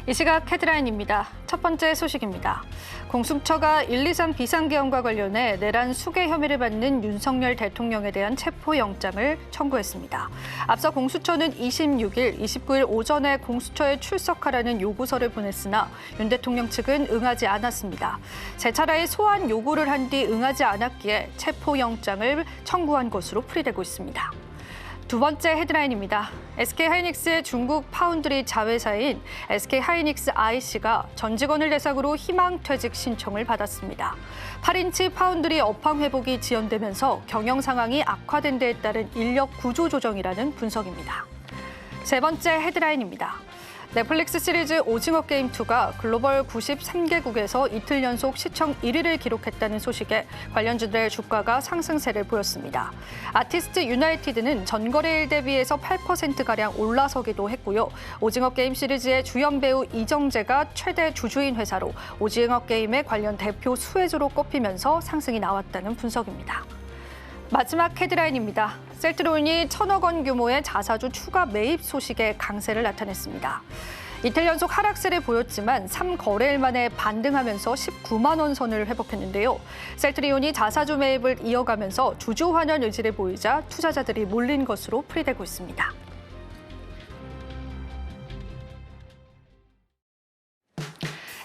이 시각 헤드라인입니다. 첫 번째 소식입니다. 공수처가 123 비상계엄과 관련해 내란 수괴 혐의를 받는 윤석열 대통령에 대한 체포영장을 청구했습니다. 앞서 공수처는 26일, 29일 오전에 공수처에 출석하라는 요구서를 보냈으나 윤 대통령 측은 응하지 않았습니다. 세 차례의 소환 요구를 한 뒤 응하지 않았기에 체포영장을 청구한 것으로 풀이되고 있습니다. 두 번째 헤드라인입니다. SK하이닉스의 중국 파운드리 자회사인 SK하이닉스 IC가 전 직원을 대상으로 희망퇴직 신청을 받았습니다. 8인치 파운드리 업황 회복이 지연되면서 경영 상황이 악화된 데에 따른 인력 구조 조정이라는 분석입니다. 세 번째 헤드라인입니다. 넷플릭스 시리즈 오징어 게임 2가 글로벌 93개국에서 이틀 연속 시청 1위를 기록했다는 소식에 관련주들의 주가가 상승세를 보였습니다. 아티스트 유나이티드는 전거래일 대비해서 8%가량 올라서기도 했고요. 오징어 게임 시리즈의 주연 배우 이정재가 최대 주주인 회사로 오징어 게임의 관련 대표 수혜주로 꼽히면서 상승이 나왔다는 분석입니다. 마지막 헤드라인입니다. 셀트리온이 1,000억 원 규모의 자사주 추가 매입 소식에 강세를 나타냈습니다. 이틀 연속 하락세를 보였지만 3거래일 만에 반등하면서 19만 원 선을 회복했는데요. 셀트리온이 자사주 매입을 이어가면서 주주 환원 의지를 보이자 투자자들이 몰린 것으로 풀이되고 있습니다.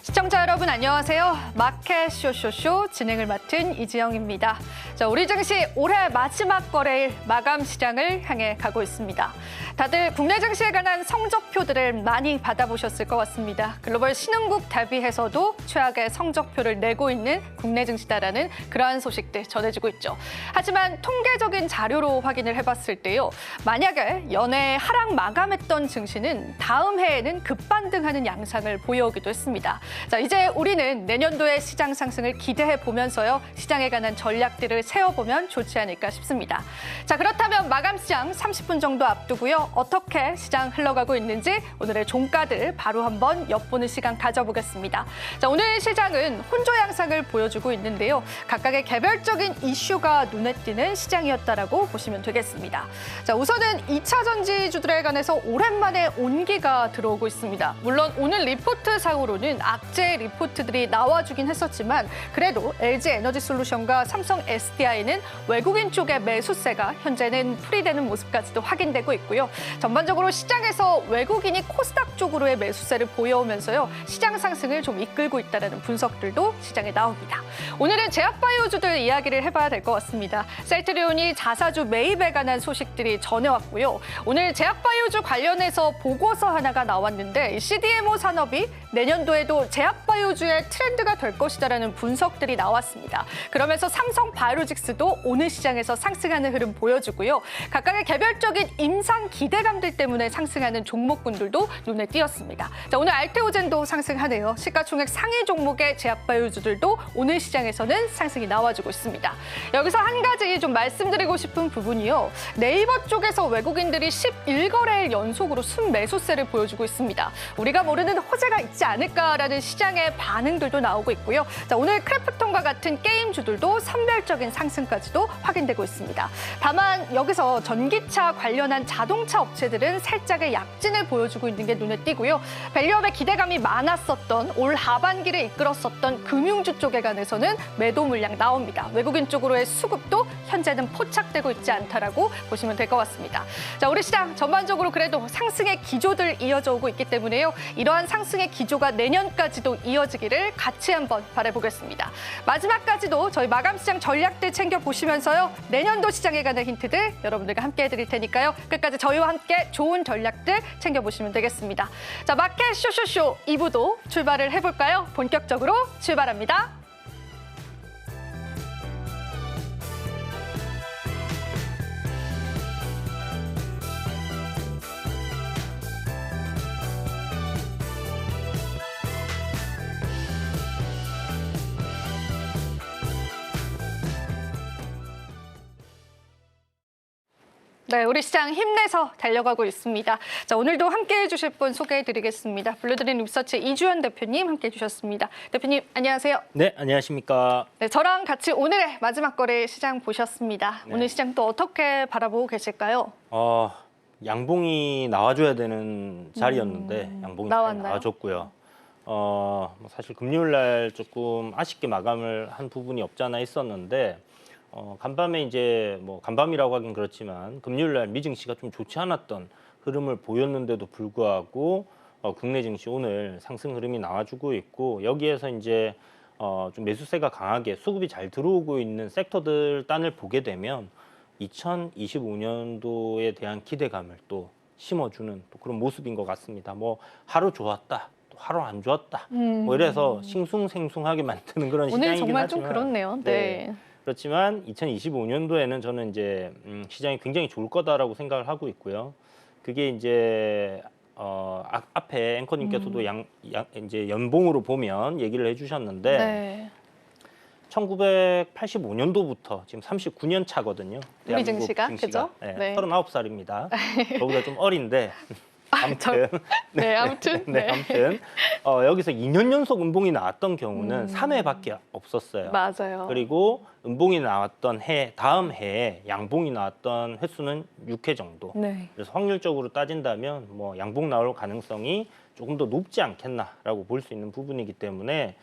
시청자 여러분 안녕하세요. 마켓 쇼쇼쇼 진행을 맡은 이지영입니다. 자, 우리 증시 올해 마지막 거래일 마감 시장을 향해 가고 있습니다. 다들 국내 증시에 관한 성적표들을 많이 받아보셨을 것 같습니다. 글로벌 신흥국 대비해서도 최악의 성적표를 내고 있는 국내 증시다라는 그러한 소식들 전해지고 있죠. 하지만 통계적인 자료로 확인을 해봤을 때요. 만약에 연내 하락 마감했던 증시는 다음 해에는 급반등하는 양상을 보여오기도 했습니다. 자, 이제 우리는 내년도의 시장 상승을 기대해 보면서요. 시장에 관한 전략들을 세워보면 좋지 않을까 싶습니다. 자, 그렇다면 마감 시장 30분 정도 앞두고요. 어떻게 시장 흘러가고 있는지 오늘의 종가들 바로 한번 엿보는 시간 가져보겠습니다. 자, 오늘 시장은 혼조 양상을 보여주고 있는데요. 각각의 개별적인 이슈가 눈에 띄는 시장이었다라고 보시면 되겠습니다. 자, 우선은 2차 전지주들에 관해서 오랜만에 온기가 들어오고 있습니다. 물론 오늘 리포트 상으로는 악재 리포트들이 나와주긴 했었지만 그래도 LG에너지솔루션과 삼성 SDI는 외국인 쪽의 매수세가 현재는 풀이되는 모습까지도 확인되고 있고요. 전반적으로 시장에서 외국인이 코스닥 쪽으로의 매수세를 보여오면서요. 시장 상승을 좀 이끌고 있다는 분석들도 시장에 나옵니다. 오늘은 제약바이오주들 이야기를 해봐야 될 것 같습니다. 셀트리온이 자사주 매입에 관한 소식들이 전해왔고요. 오늘 제약바이오주 관련해서 보고서 하나가 나왔는데 CDMO 산업이 내년도에도 제약바이오주의 트렌드가 될 것이다라는 분석들이 나왔습니다. 그러면서 삼성 바이오로직스도 오늘 시장에서 상승하는 흐름 보여주고요. 각각의 개별적인 임상 기대감들 때문에 상승하는 종목군들도 눈에 띄었습니다. 자, 오늘 알테오젠도 상승하네요. 시가총액 상위 종목의 제약바이오주들도 오늘 시장에서는 상승이 나와주고 있습니다. 여기서 한 가지 좀 말씀드리고 싶은 부분이요. 네이버 쪽에서 외국인들이 11거래일 연속으로 순매수세를 보여주고 있습니다. 우리가 모르는 호재가 있지 않을까라는 시장의 반응들도 나오고 있고요. 자, 오늘 크래프톤과 같은 게임주들도 선별적인 상승까지도 확인되고 있습니다. 다만 여기서 전기차 관련한 자동차 업체들은 살짝의 약진을 보여주고 있는 게 눈에 띄고요. 밸류업에 기대감이 많았었던 올 하반기를 이끌었었던 금융주 쪽에 관해서는 매도 물량 나옵니다. 외국인 쪽으로의 수급도 현재는 포착되고 있지 않다라고 보시면 될 것 같습니다. 자, 우리 시장 전반적으로 그래도 상승의 기조들 이어져 오고 있기 때문에요. 이러한 상승의 기조가 내년까지도 이어지기를 같이 한번 바라보겠습니다. 마지막까지도 저희 마감시장 전략들 챙겨보시면서요. 내년도 시장에 관한 힌트들 여러분들과 함께 해드릴 테니까요. 끝까지 저희와 함께 좋은 전략들 챙겨보시면 되겠습니다. 자, 마켓 쇼쇼쇼 2부도 출발을 해볼까요? 본격적으로 출발합니다. 네, 우리 시장 힘내서 달려가고 있습니다. 자, 오늘도 함께해 주실 분 소개해드리겠습니다. 블루드림 리서치 이주연 대표님 함께해 주셨습니다. 대표님, 안녕하세요. 네, 안녕하십니까. 네, 저랑 같이 오늘의 마지막 거래 시장 보셨습니다. 네. 오늘 시장 또 어떻게 바라보고 계실까요? 양봉이 나와줘야 되는 자리였는데 양봉이 잘 나왔나요? 나와줬고요. 뭐 사실 금요일 날 조금 아쉽게 마감을 한 부분이 없지 않아 있었는데 간밤에 이제 뭐 간밤이라고 하긴 그렇지만 금요일 날 미 증시가 좀 좋지 않았던 흐름을 보였는데도 불구하고 국내 증시 오늘 상승 흐름이 나와주고 있고 여기에서 이제 좀 매수세가 강하게 수급이 잘 들어오고 있는 섹터들 단을 보게 되면 2025년도에 대한 기대감을 또 심어주는 또 그런 모습인 것 같습니다. 뭐 하루 좋았다, 또 하루 안 좋았다, 뭐 이래서 싱숭생숭하게 만드는 그런 오늘 시장이긴 정말 하지만 좀 그렇네요. 네. 그렇지만 2025년도에는 저는 이제 시장이 굉장히 좋을 거다라고 생각을 하고 있고요. 그게 이제 앞에 앵커님께서도 이제 연봉으로 보면 얘기를 해주셨는데 네. 1985년도부터 지금 39년 차거든요. 우리 증시가, 그죠? 네, 네. 39살입니다. 저보다 좀 어린데 아무튼 네, 아무튼. 네, 아무튼 여기서 2년 연속 은봉이 나왔던 경우는 3회밖에 없었어요. 맞아요. 그리고 은봉이 나왔던 다음 해에 양봉이 나왔던 횟수는 6회 정도. 네. 그래서 확률적으로 따진다면 뭐 양봉 나올 가능성이 조금 더 높지 않겠나라고 볼 수 있는 부분이기 때문에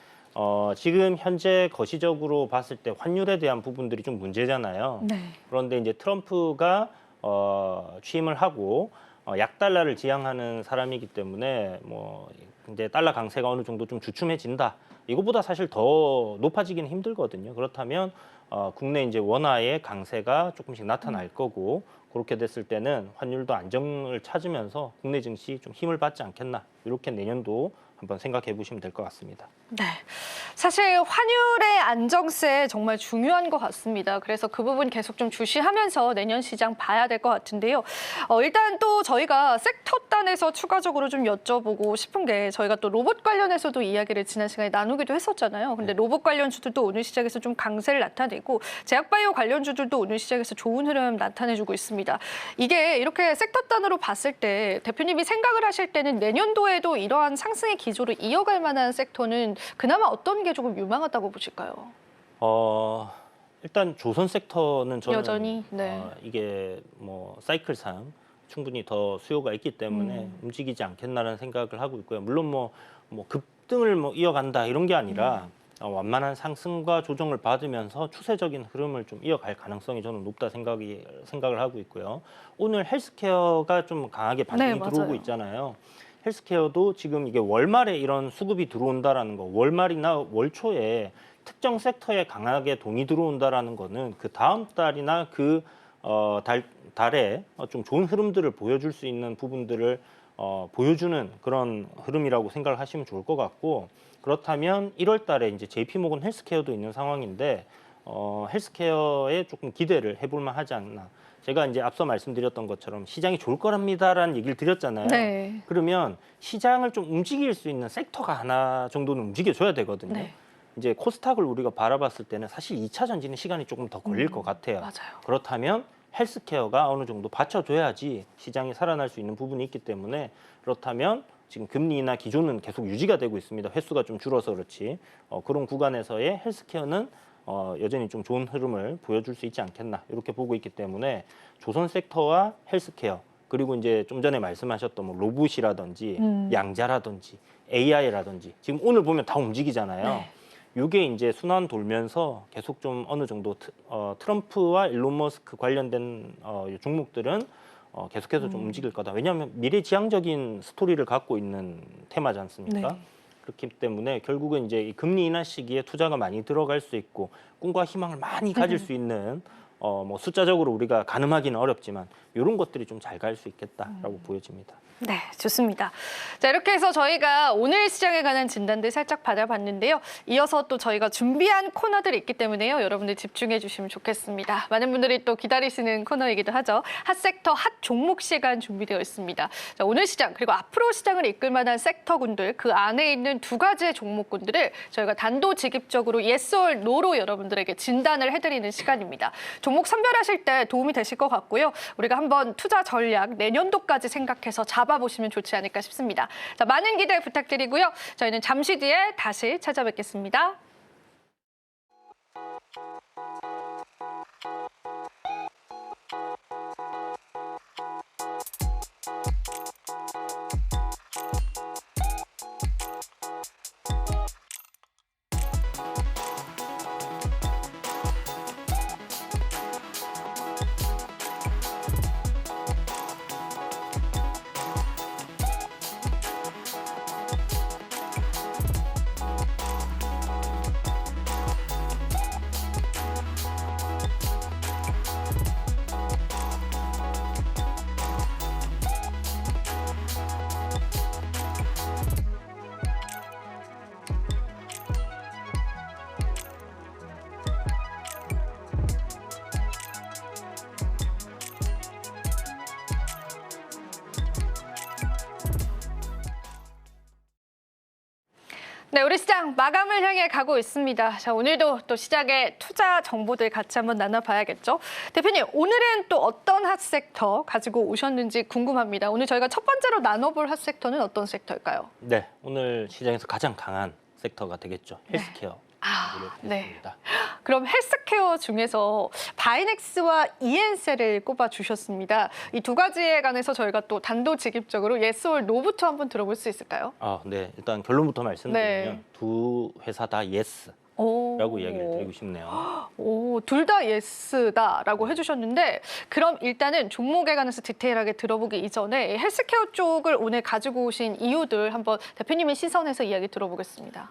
지금 현재 거시적으로 봤을 때 환율에 대한 부분들이 좀 문제잖아요. 네. 그런데 이제 트럼프가 취임을 하고 약달러를 지향하는 사람이기 때문에 뭐 이제 달러 강세가 어느 정도 좀 주춤해진다. 이거보다 사실 더 높아지기는 힘들거든요. 그렇다면 국내 이제 원화의 강세가 조금씩 나타날 거고 그렇게 됐을 때는 환율도 안정을 찾으면서 국내 증시 좀 힘을 받지 않겠나. 이렇게 내년도 한번 생각해 보시면 될 것 같습니다. 네. 사실 환율의 안정세 정말 중요한 것 같습니다. 그래서 그 부분 계속 좀 주시하면서 내년 시장 봐야 될 것 같은데요. 일단 또 저희가 섹터 단에서 추가적으로 좀 여쭤보고 싶은 게 저희가 또 로봇 관련해서도 이야기를 지난 시간에 나누기도 했었잖아요. 근데 로봇 관련주들도 오늘 시장에서 좀 강세를 나타내고 제약바이오 관련주들도 오늘 시장에서 좋은 흐름 나타내주고 있습니다. 이게 이렇게 섹터 단으로 봤을 때 대표님이 생각을 하실 때는 내년도에도 이러한 상승의 기조를 이어갈 만한 섹터는 그나마 어떤 게 조금 유망하다고 보실까요? 일단 조선 섹터는 저는 여전히, 네. 이게 뭐 사이클상 충분히 더 수요가 있기 때문에 움직이지 않겠나라는 생각을 하고 있고요. 물론 뭐 급등을 뭐 이어간다 이런 게 아니라 완만한 상승과 조정을 받으면서 추세적인 흐름을 좀 이어갈 가능성이 저는 높다 생각을 하고 있고요. 오늘 헬스케어가 좀 강하게 반등이 네, 들어오고 맞아요. 있잖아요. 헬스케어도 지금 이게 월말에 이런 수급이 들어온다라는 거, 월말이나 월 초에 특정 섹터에 강하게 돈이 들어온다라는 거는 그 다음 달이나 그 달에 좀 좋은 흐름들을 보여줄 수 있는 부분들을 보여주는 그런 흐름이라고 생각을 하시면 좋을 것 같고 그렇다면 1월 달에 이제 JP모건 헬스케어도 있는 상황인데 헬스케어에 조금 기대를 해볼 만하지 않나. 제가 이제 앞서 말씀드렸던 것처럼 시장이 좋을 거랍니다라는 얘기를 드렸잖아요. 네. 그러면 시장을 좀 움직일 수 있는 섹터가 하나 정도는 움직여줘야 되거든요. 네. 이제 코스닥을 우리가 바라봤을 때는 사실 2차 전지는 시간이 조금 더 걸릴 것 같아요. 맞아요. 그렇다면 헬스케어가 어느 정도 받쳐줘야지 시장이 살아날 수 있는 부분이 있기 때문에 그렇다면 지금 금리나 기조는 계속 유지가 되고 있습니다. 횟수가 좀 줄어서 그렇지. 그런 구간에서의 헬스케어는 여전히 좀 좋은 흐름을 보여줄 수 있지 않겠나 이렇게 보고 있기 때문에 조선 섹터와 헬스케어 그리고 이제 좀 전에 말씀하셨던 뭐 로봇이라든지 양자라든지 AI라든지 지금 오늘 보면 다 움직이잖아요. 네. 이게 이제 순환 돌면서 계속 좀 어느 정도 트럼프와 일론 머스크 관련된 종목들은 계속해서 좀 움직일 거다. 왜냐하면 미래지향적인 스토리를 갖고 있는 테마지 않습니까? 네. 그렇기 때문에 결국은 이제 이 금리 인하 시기에 투자가 많이 들어갈 수 있고 꿈과 희망을 많이 가질 수 있는 뭐 숫자적으로 우리가 가늠하기는 어렵지만 이런 것들이 좀 잘 갈 수 있겠다라고 보여집니다. 네, 좋습니다. 자, 이렇게 해서 저희가 오늘 시장에 관한 진단들 살짝 받아봤는데요. 이어서 또 저희가 준비한 코너들이 있기 때문에요. 여러분들 집중해 주시면 좋겠습니다. 많은 분들이 또 기다리시는 코너이기도 하죠. 핫섹터, 핫 종목 시간 준비되어 있습니다. 자, 오늘 시장 그리고 앞으로 시장을 이끌 만한 섹터군들 그 안에 있는 두 가지의 종목군들을 저희가 단도직입적으로 yes or no로 여러분들에게 진단을 해드리는 시간입니다. 종목 선별하실 때 도움이 되실 것 같고요. 우리가 한번 투자 전략 내년도까지 생각해서 잡아보시면 좋지 않을까 싶습니다. 자, 많은 기대 부탁드리고요. 저희는 잠시 뒤에 다시 찾아뵙겠습니다. 네, 우리 시장 마감을 향해 가고 있습니다. 자, 오늘도 또 시장의 투자 정보들 같이 한번 나눠봐야겠죠. 대표님, 오늘은 또 어떤 핫섹터 가지고 오셨는지 궁금합니다. 오늘 저희가 첫 번째로 나눠볼 핫섹터는 어떤 섹터일까요? 네, 오늘 시장에서 가장 강한 섹터가 되겠죠. 헬스케어. 네. 그럼 헬스케어 중에서 바이넥스와 이엔셀을 꼽아주셨습니다. 이 두 가지에 관해서 저희가 또 단도직입적으로 예스 올 노부터 한번 들어볼 수 있을까요? 네, 일단 결론부터 말씀드리면 네. 두 회사 다 예스라고 이야기를 드리고 싶네요. 둘 다 예스다라고 해주셨는데 그럼 일단은 종목에 관해서 디테일하게 들어보기 이전에 헬스케어 쪽을 오늘 가지고 오신 이유들 한번 대표님의 시선에서 이야기 들어보겠습니다.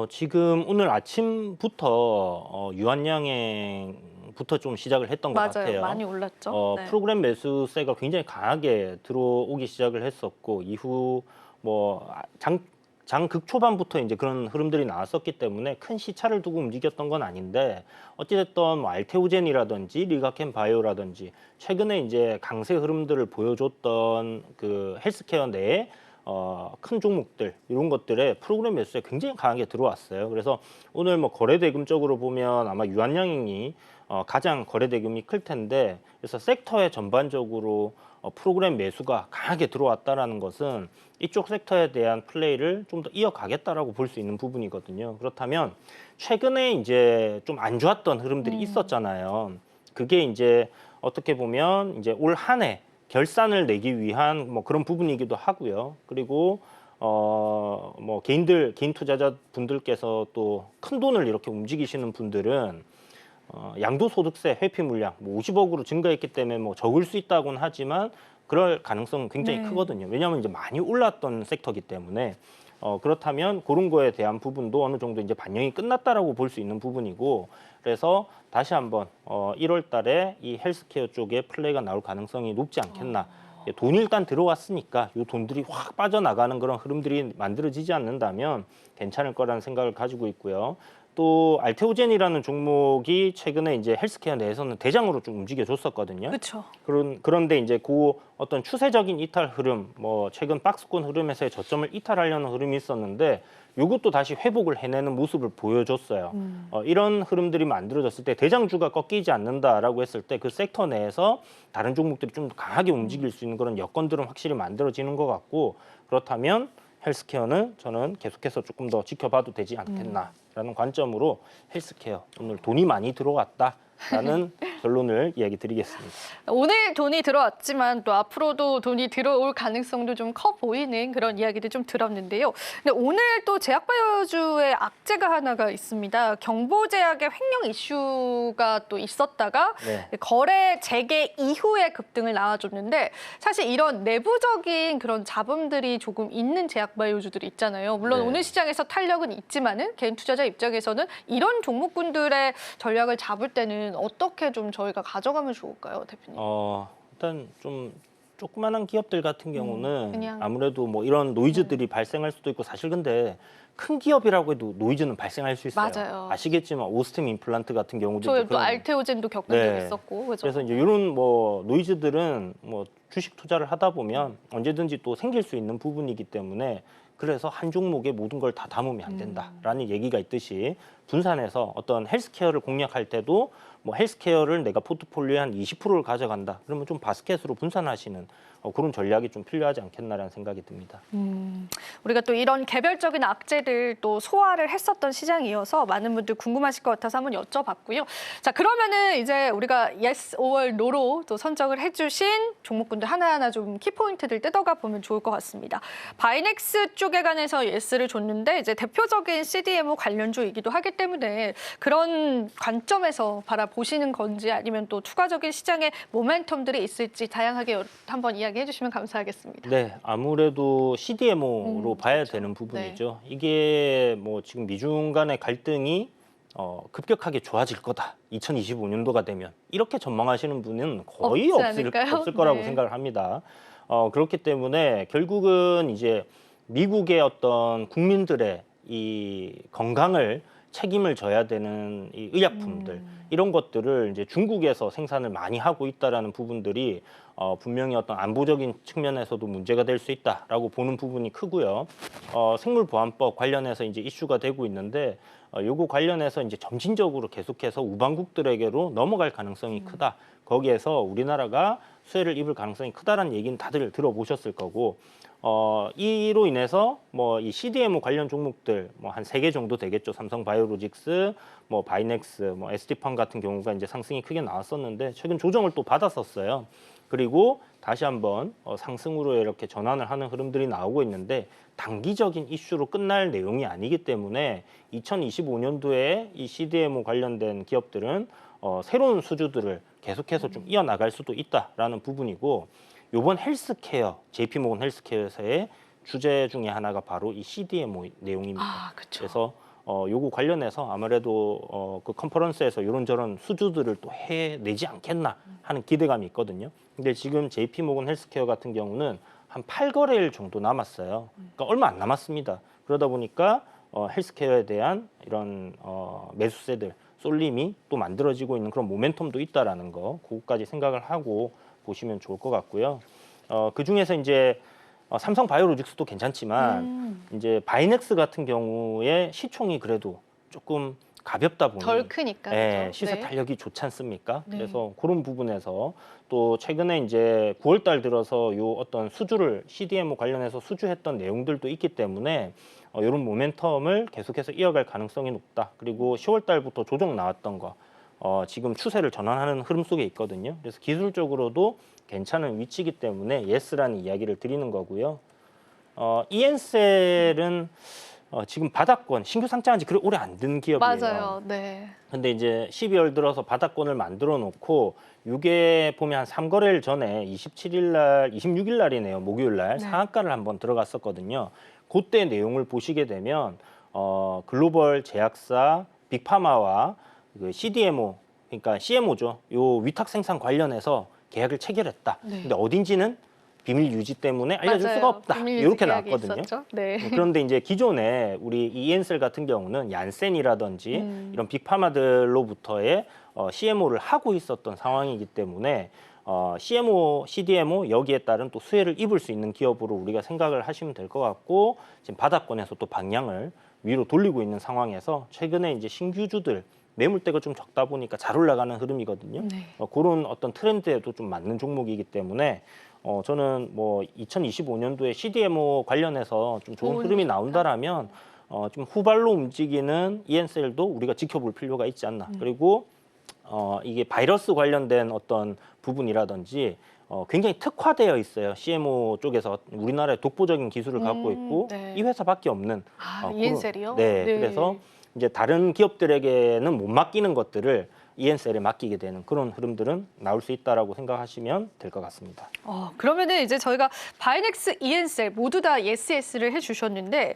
지금 오늘 아침부터 유한양행부터 좀 시작을 했던 것 맞아요. 같아요. 많이 올랐죠. 네. 프로그램 매수세가 굉장히 강하게 들어오기 시작을 했었고 이후 장 극초반부터 이제 그런 흐름들이 나왔었기 때문에 큰 시차를 두고 움직였던 건 아닌데 어찌됐든 뭐 알테오젠이라든지 리가켄 바이오라든지 최근에 이제 강세 흐름들을 보여줬던 그 헬스케어 내에 큰 종목들 이런 것들의 프로그램 매수에 굉장히 강하게 들어왔어요. 그래서 오늘 뭐 거래 대금적으로 보면 아마 유한양행이 가장 거래 대금이 클 텐데 그래서 섹터에 전반적으로 프로그램 매수가 강하게 들어왔다라는 것은 이쪽 섹터에 대한 플레이를 좀 더 이어가겠다라고 볼 수 있는 부분이거든요. 그렇다면 최근에 이제 좀 안 좋았던 흐름들이 있었잖아요. 그게 이제 어떻게 보면 이제 올 한 해 결산을 내기 위한 뭐 그런 부분이기도 하고요. 그리고 뭐 개인 투자자 분들께서 또 큰 돈을 이렇게 움직이시는 분들은 양도소득세 회피 물량 뭐 50억으로 증가했기 때문에 뭐 적을 수 있다고는 하지만 그럴 가능성은 굉장히 크거든요. 왜냐하면 이제 많이 올랐던 섹터이기 때문에 그렇다면 그런 거에 대한 부분도 어느 정도 이제 반영이 끝났다라고 볼 수 있는 부분이고 그래서 다시 한번 1월 달에 이 헬스케어 쪽에 플레이가 나올 가능성이 높지 않겠나. 돈이 일단 들어왔으니까 이 돈들이 확 빠져나가는 그런 흐름들이 만들어지지 않는다면 괜찮을 거라는 생각을 가지고 있고요. 또 알테오젠이라는 종목이 최근에 이제 헬스케어 내에서는 대장으로 좀 움직여줬었거든요. 그렇죠. 그런데 이제 그 어떤 추세적인 이탈 흐름, 뭐 최근 박스권 흐름에서의 저점을 이탈하려는 흐름이 있었는데 이것도 다시 회복을 해내는 모습을 보여줬어요. 이런 흐름들이 만들어졌을 때 대장주가 꺾이지 않는다라고 했을 때 그 섹터 내에서 다른 종목들이 좀 더 강하게 움직일 수 있는 그런 여건들은 확실히 만들어지는 것 같고 그렇다면 헬스케어는 저는 계속해서 조금 더 지켜봐도 되지 않겠나라는 관점으로 헬스케어 오늘 돈이 많이 들어왔다라는 결론을 이야기 드리겠습니다. 오늘 돈이 들어왔지만 또 앞으로도 돈이 들어올 가능성도 좀 커 보이는 그런 이야기를 좀 들었는데요. 근데 오늘 또 제약바이오주의 악재가 하나가 있습니다. 경보제약의 횡령 이슈가 또 있었다가 거래 재개 이후에 급등을 나와줬는데 사실 이런 내부적인 그런 잡음들이 조금 있는 제약바이오주들이 있잖아요. 물론 오늘 시장에서 탄력은 있지만은 개인 투자자 입장에서는 이런 종목군들의 전략을 잡을 때는 어떻게 좀 저희가 가져가면 좋을까요, 대표님? 일단 좀 조그마한 기업들 같은 경우는 그냥. 아무래도 뭐 이런 노이즈들이 발생할 수도 있고 사실 근데 큰 기업이라고 해도 노이즈는 발생할 수 있어요. 맞아요. 아시겠지만 오스템 임플란트 같은 경우도 저희 또 그런 알테오젠도 겪은 적 있었고, 그죠? 그래서 이제 이런 뭐 노이즈들은 뭐 주식 투자를 하다 보면 언제든지 또 생길 수 있는 부분이기 때문에 그래서 한 종목에 모든 걸 다 담으면 안 된다라는 얘기가 있듯이 분산해서 어떤 헬스케어를 공략할 때도 뭐 헬스케어를 내가 포트폴리오에 한 20%를 가져간다. 그러면 좀 바스켓으로 분산하시는 그런 전략이 좀 필요하지 않겠나라는 생각이 듭니다. 우리가 또 이런 개별적인 악재들 또 소화를 했었던 시장이어서 많은 분들 궁금하실 것 같아서 한번 여쭤봤고요. 자, 그러면은 이제 우리가 yes or no로 또 선정을 해주신 종목군들 하나하나 좀 키포인트들 뜯어가 보면 좋을 것 같습니다. 바이넥스 쪽에 관해서 yes를 줬는데 이제 대표적인 CDMO 관련주이기도 하기 때문에 그런 관점에서 바라보시는 건지 아니면 또 추가적인 시장의 모멘텀들이 있을지 다양하게 한번 이야기해 주시면 감사하겠습니다. 네, 아무래도 CDMO로 봐야 되는 부분이죠. 이게 뭐 지금 미중 간의 갈등이 급격하게 좋아질 거다. 2025년도가 되면 이렇게 전망하시는 분은 거의 없을 거라고 생각을 합니다. 그렇기 때문에 결국은 이제 미국의 어떤 국민들의 이 건강을 책임을 져야 되는 이 의약품들 이런 것들을 이제 중국에서 생산을 많이 하고 있다라는 부분들이 분명히 어떤 안보적인 측면에서도 문제가 될 수 있다라고 보는 부분이 크고요. 생물보안법 관련해서 이제 이슈가 되고 있는데 요거 관련해서 이제 점진적으로 계속해서 우방국들에게로 넘어갈 가능성이 크다. 거기에서 우리나라가 수혜를 입을 가능성이 크다라는 얘기는 다들 들어보셨을 거고 이로 인해서 뭐 이 CDMO 관련 종목들 뭐 한 3개 정도 되겠죠. 삼성바이오로직스, 뭐 바이넥스, 뭐 ST팜 같은 경우가 이제 상승이 크게 나왔었는데 최근 조정을 또 받았었어요. 그리고 다시 한번 상승으로 이렇게 전환을 하는 흐름들이 나오고 있는데 단기적인 이슈로 끝날 내용이 아니기 때문에 2025년도에 이 CDMO 관련된 기업들은 새로운 수주들을 계속해서 좀 이어나갈 수도 있다라는 부분이고 이번 헬스케어, JP모건 헬스케어에서의 주제 중에 하나가 바로 이 CDMO 내용입니다. 아, 그렇죠. 그래서 요거 관련해서 아무래도 그 컨퍼런스에서 이런저런 수주들을 또 해내지 않겠나 하는 기대감이 있거든요. 근데 지금 JP모건 헬스케어 같은 경우는 한 8거래일 정도 남았어요. 그러니까 얼마 안 남았습니다. 그러다 보니까 헬스케어에 대한 이런 매수세들, 쏠림이 또 만들어지고 있는 그런 모멘텀도 있다라는 거, 그것까지 생각을 하고 보시면 좋을 것 같고요. 그 중에서 이제 삼성바이오로직스도 괜찮지만 이제 바이넥스 같은 경우에 시총이 그래도 조금 가볍다 보니 덜 크니까. 예, 그렇죠? 시세 네. 탄력이 좋지 않습니까? 네. 그래서 그런 부분에서 또 최근에 이제 9월 달 들어서 요 어떤 수주를 CDMO 관련해서 수주했던 내용들도 있기 때문에 이런 모멘텀을 계속해서 이어갈 가능성이 높다. 그리고 10월 달부터 조정 나왔던 거 지금 추세를 전환하는 흐름 속에 있거든요. 그래서 기술적으로도 괜찮은 위치이기 때문에 예스라는 이야기를 드리는 거고요. 이엔셀은 지금 바닥권 신규 상장한 지 그렇게 오래 안 된 기업이에요. 맞아요. 네. 근데 이제 12월 들어서 바닥권을 만들어 놓고 이게 보면 한 3거래일 전에 27일 날, 26일 날이네요. 목요일 날 네. 상한가를 한번 들어갔었거든요. 그때 내용을 보시게 되면 글로벌 제약사 빅파마와 그 CDMO 그러니까 CMO죠. 요 위탁 생산 관련해서 계약을 체결했다. 네. 근데 어딘지는 비밀 유지 때문에 알려줄 맞아요. 수가 없다. 비밀 유지 이렇게 계약이 나왔거든요. 있었죠? 네. 그런데 이제 기존에 우리 이엔셀 같은 경우는 얀센이라든지 이런 빅파마들로부터의 CMO를 하고 있었던 상황이기 때문에 CMO, CDMO 여기에 따른 또 수혜를 입을 수 있는 기업으로 우리가 생각을 하시면 될 것 같고 지금 바닥권에서 또 방향을 위로 돌리고 있는 상황에서 최근에 이제 신규주들 매물대가 좀 적다 보니까 잘 올라가는 흐름이거든요. 네. 그런 어떤 트렌드에도 좀 맞는 종목이기 때문에 저는 뭐 2025년도에 CDMO 관련해서 좀 좋은 좋은 흐름이 좋다. 나온다라면 좀 후발로 움직이는 이엔셀도 우리가 지켜볼 필요가 있지 않나. 그리고 이게 바이러스 관련된 어떤 부분이라든지 굉장히 특화되어 있어요. CMO 쪽에서 우리나라의 독보적인 기술을 갖고 있고 네. 이 회사밖에 없는 이엔셀이요? 네, 그래서 이제 다른 기업들에게는 못 맡기는 것들을 이엔셀에 맡기게 되는 그런 흐름들은 나올 수 있다라고 생각하시면 될 것 같습니다. 그러면은 이제 저희가 바이넥스, 이엔셀 모두 다 예스를 해주셨는데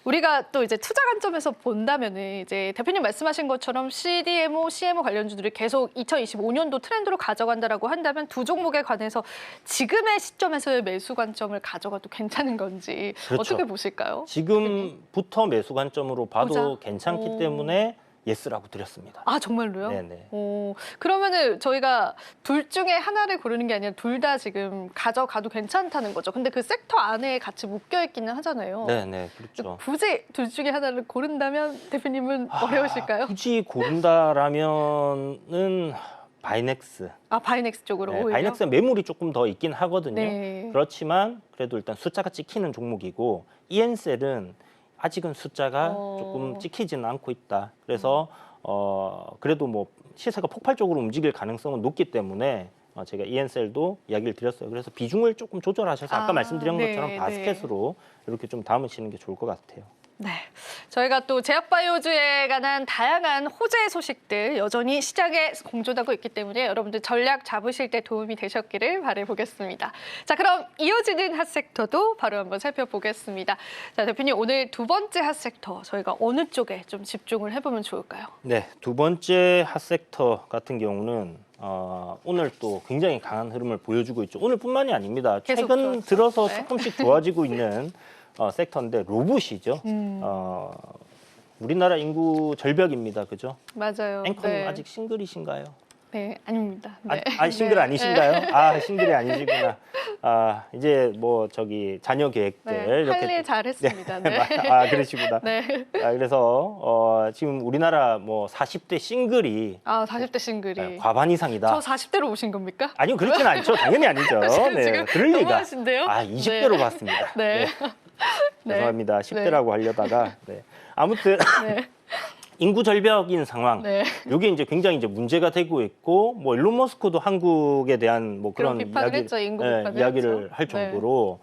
우리가 또 이제 투자 관점에서 본다면은 이제 대표님 말씀하신 것처럼 CDMO, CMO 관련주들이 계속 2025년도 트렌드로 가져간다라고 한다면 두 종목에 관해서 지금의 시점에서의 매수 관점을 가져가도 괜찮은 건지 그렇죠. 어떻게 보실까요? 지금부터 매수 관점으로 봐도 보자. 괜찮기 때문에 예스라고 드렸습니다. 아, 정말로요? 네네. 그러면은 저희가 둘 중에 하나를 고르는 게 아니라 둘 다 지금 가져가도 괜찮다는 거죠. 근데 그 섹터 안에 같이 묶여 있기는 하잖아요. 네네, 그렇죠. 굳이 둘 중에 하나를 고른다면 대표님은 어려우실까요? 굳이 고른다라면은 바이넥스. 바이넥스 쪽으로 네, 오히려? 바이넥스는 매물이 조금 더 있긴 하거든요. 네. 그렇지만 그래도 일단 숫자가 찍히는 종목이고 이엔셀은 아직은 숫자가 조금 찍히지는 않고 있다. 그래서 그래도 뭐 시세가 폭발적으로 움직일 가능성은 높기 때문에 제가 이엔셀도 이야기를 드렸어요. 그래서 비중을 조금 조절하셔서 아까 말씀드린 것처럼 네, 바스켓으로 이렇게 좀 담으시는 게 좋을 것 같아요. 네, 저희가 또 제약바이오주에 관한 다양한 호재 소식들 여전히 시장에 공존하고 있기 때문에 여러분들 전략 잡으실 때 도움이 되셨기를 바라보겠습니다. 자, 그럼 이어지는 핫섹터도 바로 한번 살펴보겠습니다. 자, 대표님 오늘 두 번째 핫섹터 저희가 어느 쪽에 좀 집중을 해보면 좋을까요? 네, 두 번째 핫섹터 같은 경우는 오늘 또 굉장히 강한 흐름을 보여주고 있죠. 오늘뿐만이 아닙니다. 계속 최근 좋았죠. 들어서 네. 조금씩 좋아지고 있는 섹터인데 로봇이죠. 우리나라 인구 절벽입니다. 그죠? 맞아요. 앵커님 네. 아직 싱글이신가요? 네, 아닙니다. 네. 싱글 네. 아니신가요? 아, 싱글이 아니시구나. 아, 이제 뭐 저기 자녀 계획들 네, 이렇게 할일 잘했습니다. 네. 아, 그러시구나. 네. 아, 그래서 지금 우리나라 뭐 40대 싱글이 40대 싱글이. 과반 이상이다. 저 40대로 오신 겁니까? 아니요, 그렇지는 않죠. 당연히 아니죠. 지금 그럴 리가. 너무하신데요? 20대로 네. 봤습니다. 네. 네. 죄송합니다. 10대라고 하려다가. 네. 아무튼 네. 인구 절벽인 상황. 네. 이게 이제 굉장히 이제 문제가 되고 있고, 뭐 일론 머스크도 한국에 대한 뭐 그런 그런 비판을 했죠. 인구 비판을 이야기를 했죠. 할 네. 정도로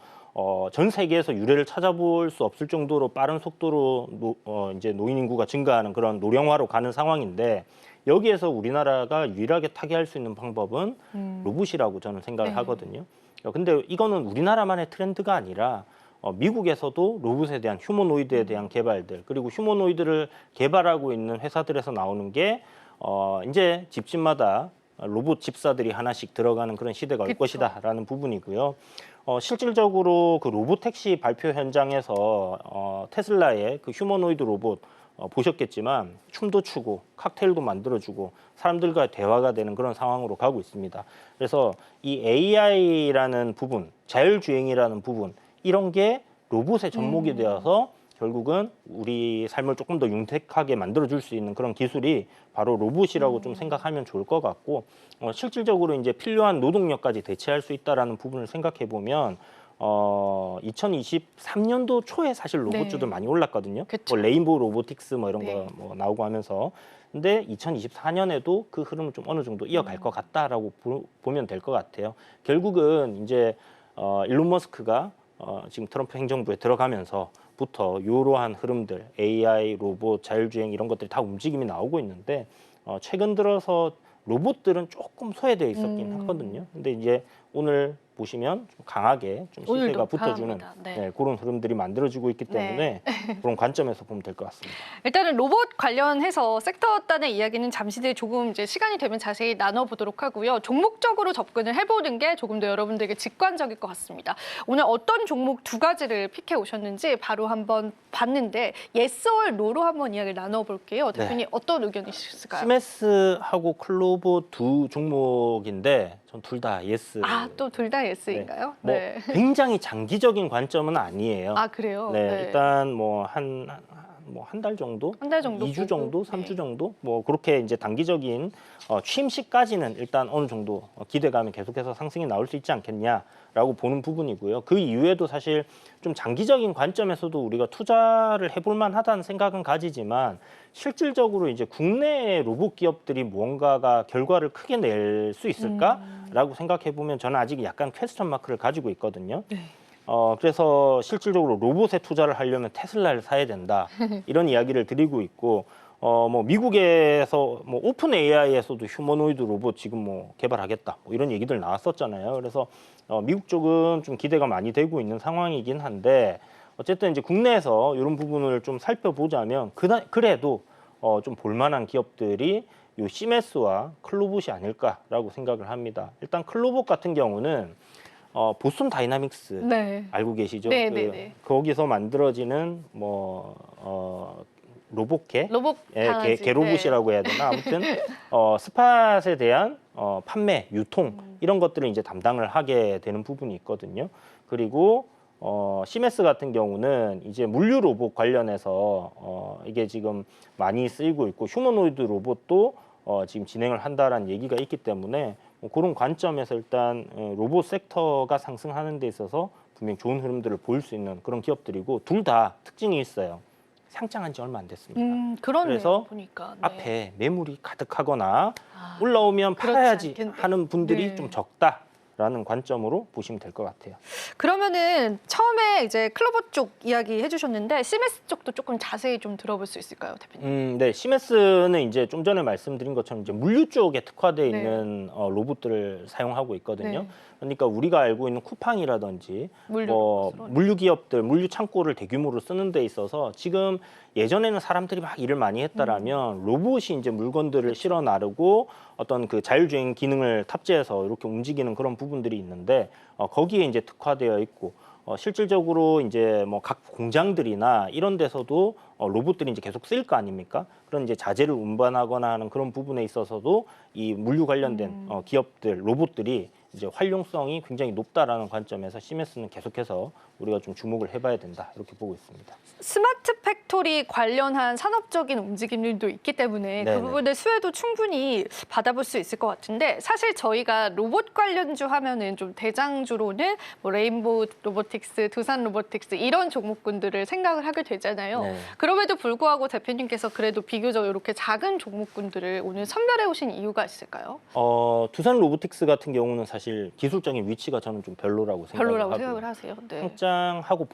전 세계에서 유례를 찾아볼 수 없을 정도로 빠른 속도로 이제 노인 인구가 증가하는 그런 노령화로 가는 상황인데, 여기에서 우리나라가 유일하게 타개할 수 있는 방법은 로봇이라고 저는 생각을 네. 하거든요. 근데 이거는 우리나라만의 트렌드가 아니라 미국에서도 로봇에 대한 휴머노이드에 대한 개발들, 그리고 휴머노이드를 개발하고 있는 회사들에서 나오는 게 이제 집집마다 로봇 집사들이 하나씩 들어가는 그런 시대가 올 그쵸. 것이다라는 부분이고요. 실질적으로 그 로봇 택시 발표 현장에서 테슬라의 그 휴머노이드 로봇 보셨겠지만 춤도 추고 칵테일도 만들어주고 사람들과 대화가 되는 그런 상황으로 가고 있습니다. 그래서 이 AI라는 부분, 자율주행이라는 부분, 이런 게 로봇의 접목이 되어서 결국은 우리 삶을 조금 더 윤택하게 만들어줄 수 있는 그런 기술이 바로 로봇이라고 좀 생각하면 좋을 것 같고, 실질적으로 이제 필요한 노동력까지 대체할 수 있다라는 부분을 생각해 보면 2023년도 초에 사실 로봇주들 네. 많이 올랐거든요. 그쵸. 뭐 레인보우 로보틱스 뭐 이런 네. 거 뭐 나오고 하면서. 근데 2024년에도 그 흐름을 좀 어느 정도 이어갈 것 같다라고 보면 될 것 같아요. 결국은 이제 일론 머스크가 지금 트럼프 행정부에 들어가면서부터 이러한 흐름들, AI, 로봇, 자율주행 이런 것들이 다 움직임이 나오고 있는데, 최근 들어서 로봇들은 조금 소외되어 있었긴 하거든요. 근데 이제 오늘 보시면 좀 강하게 좀 시세가 오늘도 붙어주는 강합니다. 네. 그런 흐름들이 만들어지고 있기 때문에 그런 관점에서 보면 될 것 같습니다. 일단은 로봇 관련해서 섹터 단의 이야기는 잠시 뒤에 조금 이제 시간이 되면 자세히 나눠보도록 하고요. 종목적으로 접근을 해보는 게 조금 더 여러분들에게 직관적일 것 같습니다. 오늘 어떤 종목 두 가지를 픽해 오셨는지 바로 한번 봤는데 yes or no로 한번 이야기를 나눠볼게요. 대표님 어떤 의견이실까요? 시메스하고 클로버 두 종목인데 전 둘 다 예스. 또 둘 다 yes인가요? 뭐 굉장히 장기적인 관점은 아니에요. 그래요? 네, 일단 뭐 한 달 정도, 한 달 정도 2주 보고? 정도, 3주 네. 정도, 뭐 그렇게 이제 단기적인 취임식까지는 일단 어느 정도 기대감이 계속해서 상승이 나올 수 있지 않겠냐라고 보는 부분이고요. 그 이후에도 사실 좀 장기적인 관점에서도 우리가 투자를 해볼 만하다는 생각은 가지지만, 실질적으로 이제 국내 로봇 기업들이 무언가가 결과를 크게 낼 수 있을까라고 생각해 보면 저는 아직 약간 퀘스천 마크를 가지고 있거든요. 그래서 실질적으로 로봇에 투자를 하려면 테슬라를 사야 된다, 이런 이야기를 드리고 있고, 뭐 미국에서 뭐 오픈 AI에서도 휴머노이드 로봇 지금 뭐 개발하겠다, 뭐 이런 얘기들 나왔었잖아요. 그래서 미국 쪽은 좀 기대가 많이 되고 있는 상황이긴 한데, 어쨌든 이제 국내에서 이런 부분을 좀 살펴보자면 그래도 좀 볼만한 기업들이 요 시메스와 클로봇이 아닐까라고 생각을 합니다. 일단 클로봇 같은 경우는 보스턴 다이나믹스 네. 알고 계시죠? 네, 네, 네. 거기서 만들어지는 뭐 로봇개, 로봇 강아지. 개로봇이라고 해야 되나? 아무튼 스팟에 대한 판매, 유통 이런 것들을 이제 담당을 하게 되는 부분이 있거든요. 그리고 시메스 같은 경우는 이제 물류 로봇 관련해서 이게 지금 많이 쓰이고 있고, 휴머노이드 로봇도 지금 진행을 한다라는 얘기가 있기 때문에 그런 관점에서 일단 로봇 섹터가 상승하는 데 있어서 분명히 좋은 흐름들을 보일 수 있는 그런 기업들이고, 둘 다 특징이 있어요. 상장한 지 얼마 안 됐습니다. 그렇네요. 그래서 보니까. 네. 앞에 매물이 가득하거나 올라오면 그렇지 팔아야지 않겠네. 하는 분들이 네. 좀 적다라는 관점으로 보시면 될 것 같아요. 그러면은 처음에 이제 클로버 쪽 이야기 해주셨는데 시메스 쪽도 조금 자세히 좀 들어볼 수 있을까요, 대표님? 네, 시메스는 이제 좀 전에 말씀드린 것처럼 이제 물류 쪽에 특화되어 네. 있는 로봇들을 사용하고 있거든요. 네. 그러니까 우리가 알고 있는 쿠팡이라든지 물류 뭐 로봇으로. 물류 기업들, 물류 창고를 대규모로 쓰는 데 있어서 지금 예전에는 사람들이 막 일을 많이 했다라면 로봇이 이제 물건들을 실어 나르고 어떤 그 자율주행 기능을 탑재해서 이렇게 움직이는 그런 부분들이 있는데 거기에 이제 특화되어 있고, 실질적으로 이제 뭐 각 공장들이나 이런 데서도 로봇들이 이제 계속 쓰일 거 아닙니까? 그런 이제 자재를 운반하거나 하는 그런 부분에 있어서도 이 물류 관련된 기업들, 로봇들이 이제 활용성이 굉장히 높다라는 관점에서 시메스는 계속해서 우리가 좀 주목을 해봐야 된다 이렇게 보고 있습니다. 스마트 팩토리 관련한 산업적인 움직임들도 있기 때문에 네네. 그 부분의 수혜도 충분히 받아볼 수 있을 것 같은데 사실 저희가 로봇 관련주 하면은 좀 대장주로는 뭐 레인보우 로보틱스, 두산 로보틱스 이런 종목군들을 생각을 하게 되잖아요. 네. 그럼에도 불구하고 대표님께서 그래도 비교적 이렇게 작은 종목군들을 오늘 선별해 오신 이유가 있을까요? 두산 로보틱스 같은 경우는 사실 기술적인 위치가 저는 좀 별로라고 별로라고 생각을 생각을 하고 하세요. 네. 평장하고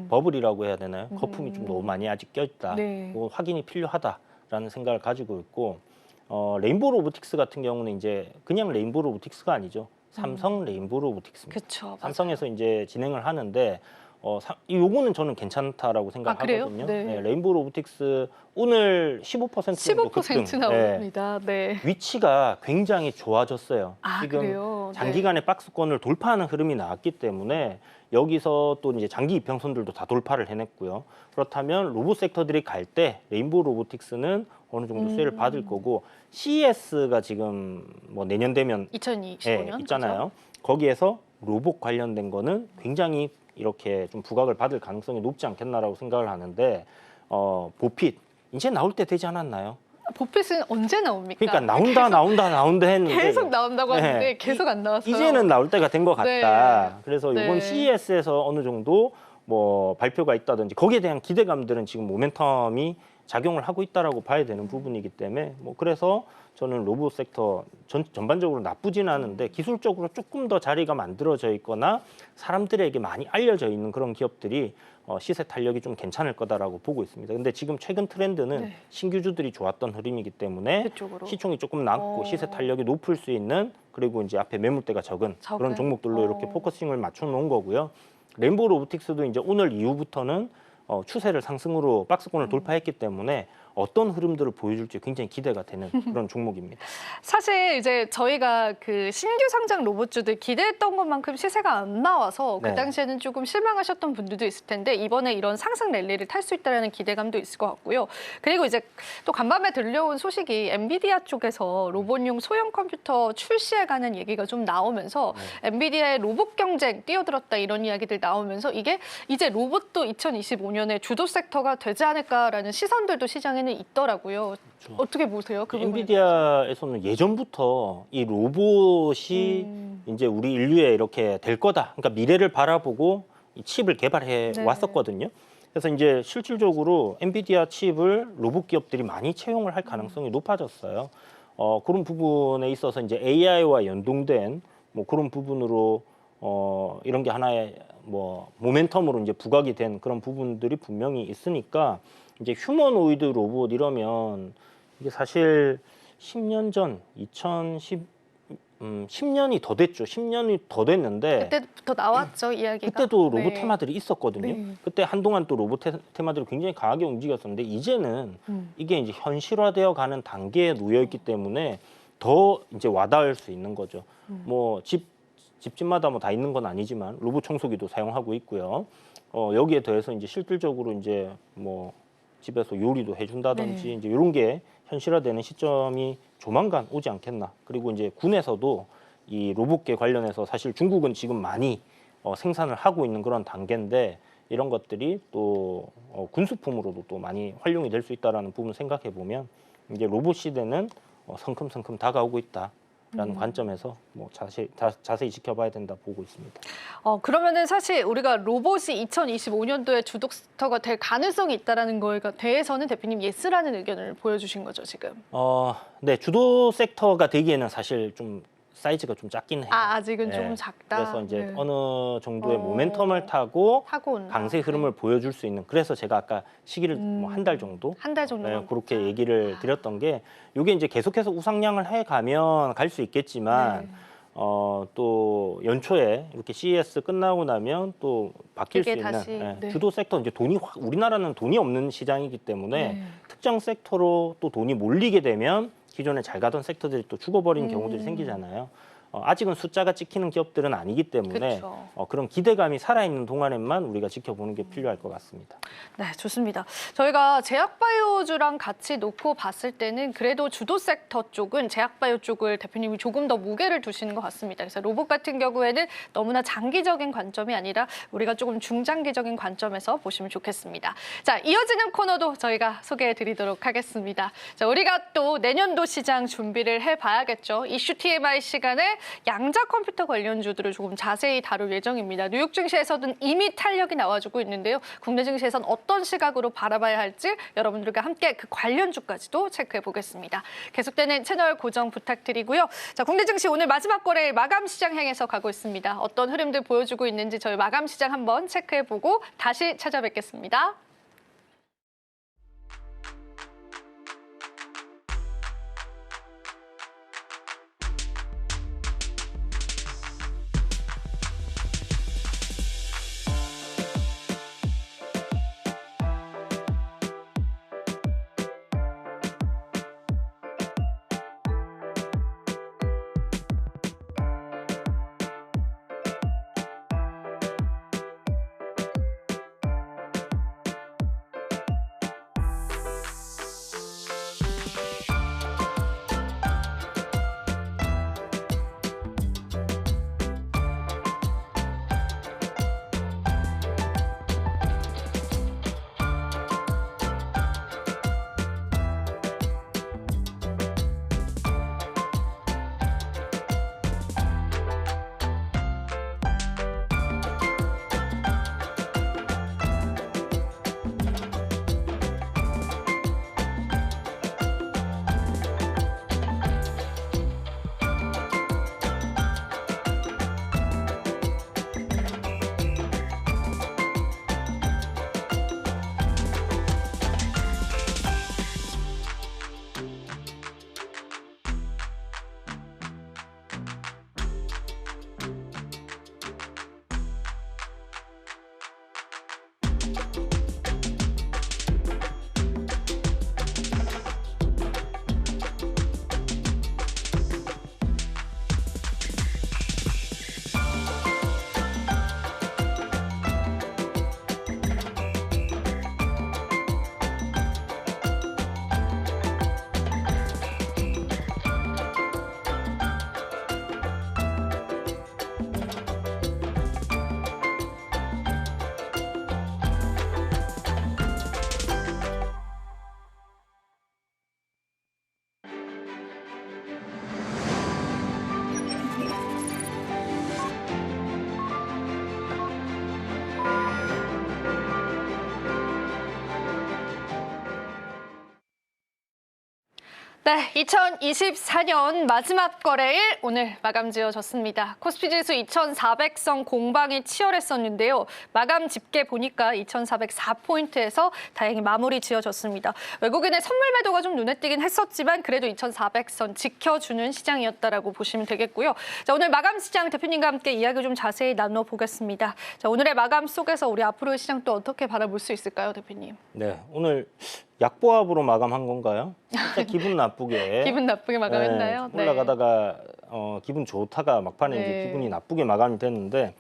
버블이라고 해야 되나요? 거품이 좀 너무 많이 아직 껴있다. 네. 뭐 확인이 필요하다라는 생각을 가지고 있고 레인보우 로보틱스 같은 경우는 이제 그냥 레인보우 로보틱스가 아니죠. 삼성 레인보우 로보틱스입니다. 그렇죠. 삼성에서 이제 진행을 하는데 요거는 저는 괜찮다라고 그래요? 생각하거든요. 네. 레인보우 로보틱스 오늘 15% 정도 급등. 15% 나옵니다. 네. 위치가 굉장히 좋아졌어요. 아, 지금 그래요? 장기간의 박스권을 돌파하는 흐름이 나왔기 때문에 여기서 또 이제 장기 이평선들도 다 돌파를 해냈고요. 그렇다면 로봇 섹터들이 갈 때 레인보우 로보틱스는 어느 정도 수혜를 받을 거고 CES가 지금 뭐 내년 되면 2025년 있잖아요. 거기에서 로봇 관련된 거는 굉장히 이렇게 좀 부각을 받을 가능성이 높지 않겠나라고 생각을 하는데 보핏 이제 나올 때 되지 않았나요? 보핏은 언제 나옵니까? 그러니까 나온다 했는데 계속 나온다고 하는데 네. 계속 안 나왔어요. 이제는 나올 때가 된 것 같다. 네. 그래서 네. 이번 CES에서 어느 정도 뭐 발표가 있다든지 거기에 대한 기대감들은 지금 모멘텀이 작용을 하고 있다라고 봐야 되는 부분이기 때문에 뭐 그래서 저는 로봇 섹터 전반적으로 나쁘진 않은데 기술적으로 조금 더 자리가 만들어져 있거나 사람들에게 많이 알려져 있는 그런 기업들이 시세 탄력이 좀 괜찮을 거다라고 보고 있습니다. 근데 지금 최근 트렌드는 네. 신규주들이 좋았던 흐름이기 때문에 그쪽으로. 시총이 조금 낮고 시세 탄력이 높을 수 있는 그리고 이제 앞에 매물대가 적은 그런 종목들로 이렇게 포커싱을 맞춰 놓은 거고요. 레인보우 로보틱스도 이제 오늘 이후부터는 추세를 상승으로 박스권을 돌파했기 때문에 어떤 흐름들을 보여줄지 굉장히 기대가 되는 그런 종목입니다. 사실 이제 저희가 그 신규 상장 로봇주들 기대했던 것만큼 시세가 안 나와서 그 네. 당시에는 조금 실망하셨던 분들도 있을 텐데 이번에 이런 상승 랠리를 탈 수 있다는 기대감도 있을 것 같고요. 그리고 이제 또 간밤에 들려온 소식이 엔비디아 쪽에서 로봇용 소형 컴퓨터 출시해가는 얘기가 좀 나오면서 엔비디아의 로봇 경쟁 뛰어들었다 이런 이야기들 나오면서 이게 이제 로봇도 2025년에 주도 섹터가 되지 않을까라는 시선들도 시장에는 있더라고요. 그렇죠. 어떻게 보세요? 그 부분에 엔비디아에서는 예전부터 이 로봇이 이제 우리 인류에 이렇게 될 거다. 그러니까 미래를 바라보고 이 칩을 개발해 네. 왔었거든요. 그래서 이제 실질적으로 엔비디아 칩을 로봇 기업들이 많이 채용을 할 가능성이 높아졌어요. 그런 부분에 있어서 이제 AI와 연동된 뭐 그런 부분으로 이런 게 하나의 뭐 모멘텀으로 이제 부각이 된 그런 부분들이 분명히 있으니까 이제 휴머노이드 로봇 이러면 이게 사실 10년 전 10년이 더 됐죠. 10년이 더 됐는데 그때부터 나왔죠 이야기가. 그때도 로봇 네. 테마들이 있었거든요. 네. 그때 한동안 또 로봇 테마들이 굉장히 강하게 움직였었는데 이제는 이게 이제 현실화되어 가는 단계에 놓여 있기 때문에 더 이제 와닿을 수 있는 거죠. 뭐 집집마다 뭐 다 있는 건 아니지만 로봇 청소기도 사용하고 있고요. 여기에 더해서 이제 실질적으로 이제 뭐 집에서 요리도 해준다든지 네. 이제 이런 게 현실화되는 시점이 조만간 오지 않겠나. 그리고 이제 군에서도 이 로봇계 관련해서 사실 중국은 지금 많이 생산을 하고 있는 그런 단계인데 이런 것들이 또 군수품으로도 또 많이 활용이 될 수 있다라는 부분 생각해 보면 이제 로봇 시대는 성큼성큼 다가오고 있다라는 관점에서 뭐 자세히 지켜봐야 된다 보고 있습니다. 그러면은 사실 우리가 로봇이 2025년도에 주도 섹터가 될 가능성이 있다라는 거에 대해서는 대표님 예스라는 의견을 보여주신 거죠 지금. 네, 주도 섹터가 되기에는 사실 좀 사이즈가 좀 작긴 해요. 아직은 좀 네. 작다. 그래서 이제 네. 어느 정도의 모멘텀을 타고 온다. 강세 흐름을 보여줄 수 있는. 그래서 제가 아까 시기를 뭐 한 달 정도 한 달 정도. 네, 그렇게 얘기를 드렸던 게 이게 이제 계속해서 우상향을 해가면 갈 수 있겠지만 네. 또 연초에 이렇게 CES 끝나고 나면 또 바뀔 수 이게 있는 다시, 네. 주도 섹터 이제 우리나라는 돈이 없는 시장이기 때문에 네. 특정 섹터로 또 돈이 몰리게 되면 기존에 잘 가던 섹터들이 또 죽어버린 경우들이 생기잖아요. 아직은 숫자가 찍히는 기업들은 아니기 때문에 그쵸. 그런 기대감이 살아있는 동안에만 우리가 지켜보는 게 필요할 것 같습니다. 네, 좋습니다. 저희가 제약바이오주랑 같이 놓고 봤을 때는 그래도 주도 섹터 쪽은 제약바이오 쪽을 대표님이 조금 더 무게를 두시는 것 같습니다. 그래서 로봇 같은 경우에는 너무나 장기적인 관점이 아니라 우리가 조금 중장기적인 관점에서 보시면 좋겠습니다. 자, 이어지는 코너도 저희가 소개해 드리도록 하겠습니다. 자, 우리가 또 내년도 시장 준비를 해봐야겠죠. 이슈 TMI 시간에 양자 컴퓨터 관련주들을 조금 자세히 다룰 예정입니다. 뉴욕 증시에서는 이미 탄력이 나와주고 있는데요. 국내 증시에선 어떤 시각으로 바라봐야 할지 여러분들과 함께 그 관련주까지도 체크해 보겠습니다. 계속되는 채널 고정 부탁드리고요. 자, 국내 증시 오늘 마지막 거래일 마감 시장 향해서 가고 있습니다. 어떤 흐름들 보여주고 있는지 저희 마감 시장 한번 체크해 보고 다시 찾아뵙겠습니다. 네, 2024년 마지막 거래일 오늘 마감 지어졌습니다. 코스피 지수 2,400선 공방이 치열했었는데요. 마감 집계 보니까 2,404포인트에서 다행히 마무리 지어졌습니다. 외국인의 선물 매도가 좀 눈에 띄긴 했었지만 그래도 2,400선 지켜주는 시장이었다라고 보시면 되겠고요. 자, 오늘 마감 시장 대표님과 함께 이야기 좀 자세히 나눠보겠습니다. 자, 오늘의 마감 속에서 우리 앞으로의 시장 또 어떻게 바라볼 수 있을까요, 대표님? 네, 오늘 약보합으로 마감한 건가요? 진짜 기분 나쁘게. 기분 나쁘게 마감했나요? 네, 올라가다가 기분 좋다가 막판에 네. 이제 기분이 나쁘게 마감이 됐는데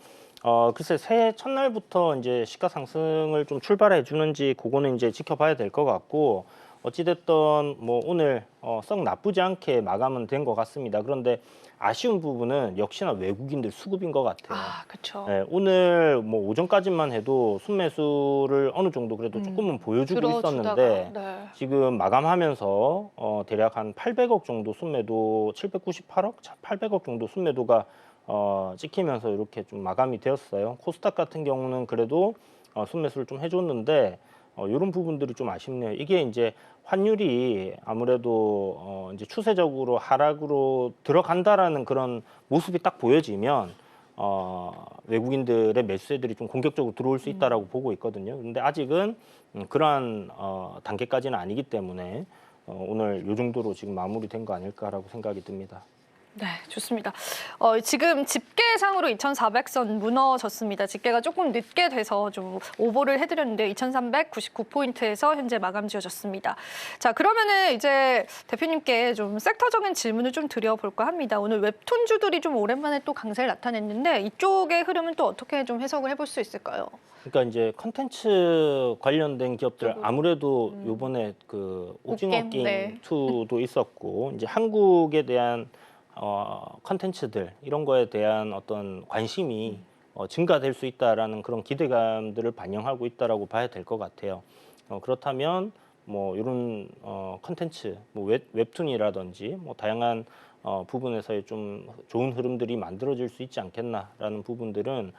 글쎄 새해 첫날부터 이제 시가 상승을 좀 출발해 주는지 그거는 이제 지켜봐야 될 것 같고 어찌됐든 뭐 오늘 썩 나쁘지 않게 마감은 된 것 같습니다. 그런데 아쉬운 부분은 역시나 외국인들 수급인 것 같아요. 아, 그렇죠. 네, 오늘 뭐 오전까지만 해도 순매수를 어느 정도 그래도 조금은 보여주고 있었는데 네. 지금 마감하면서 대략 한 800억 정도 순매도 798억, 800억 정도 순매도가 찍히면서 이렇게 좀 마감이 되었어요. 코스닥 같은 경우는 그래도 순매수를 좀 해줬는데 이런 부분들이 좀 아쉽네요. 이게 이제 환율이 아무래도 이제 추세적으로 하락으로 들어간다라는 그런 모습이 딱 보여지면 외국인들의 매수세들이 좀 공격적으로 들어올 수 있다라고 보고 있거든요. 근데 아직은 그러한 단계까지는 아니기 때문에 오늘 이 정도로 지금 마무리된 거 아닐까라고 생각이 듭니다. 네, 좋습니다. 지금 집계상으로 2,400선 무너졌습니다. 집계가 조금 늦게 돼서 좀 오보를 해드렸는데 2,399포인트에서 현재 마감 지어졌습니다. 자, 그러면은 이제 대표님께 좀 섹터적인 질문을 좀 드려볼까 합니다. 오늘 웹툰주들이 좀 오랜만에 또 강세를 나타냈는데 이쪽의 흐름은 또 어떻게 좀 해석을 해볼 수 있을까요? 그러니까 이제 컨텐츠 관련된 기업들 아무래도 요번에 그 오징어 옥게임, 게임 네. 2도 있었고 이제 한국에 대한 컨텐츠들 이런 거에 대한 어떤 관심이 증가될 수 있다라는 그런 기대감들을 반영하고 있다라고 봐야 될 것 같아요. 그렇다면 뭐 이런 컨텐츠, 뭐 웹툰이라든지 뭐 다양한 부분에서의 좀 좋은 흐름들이 만들어질 수 있지 않겠나라는 부분들은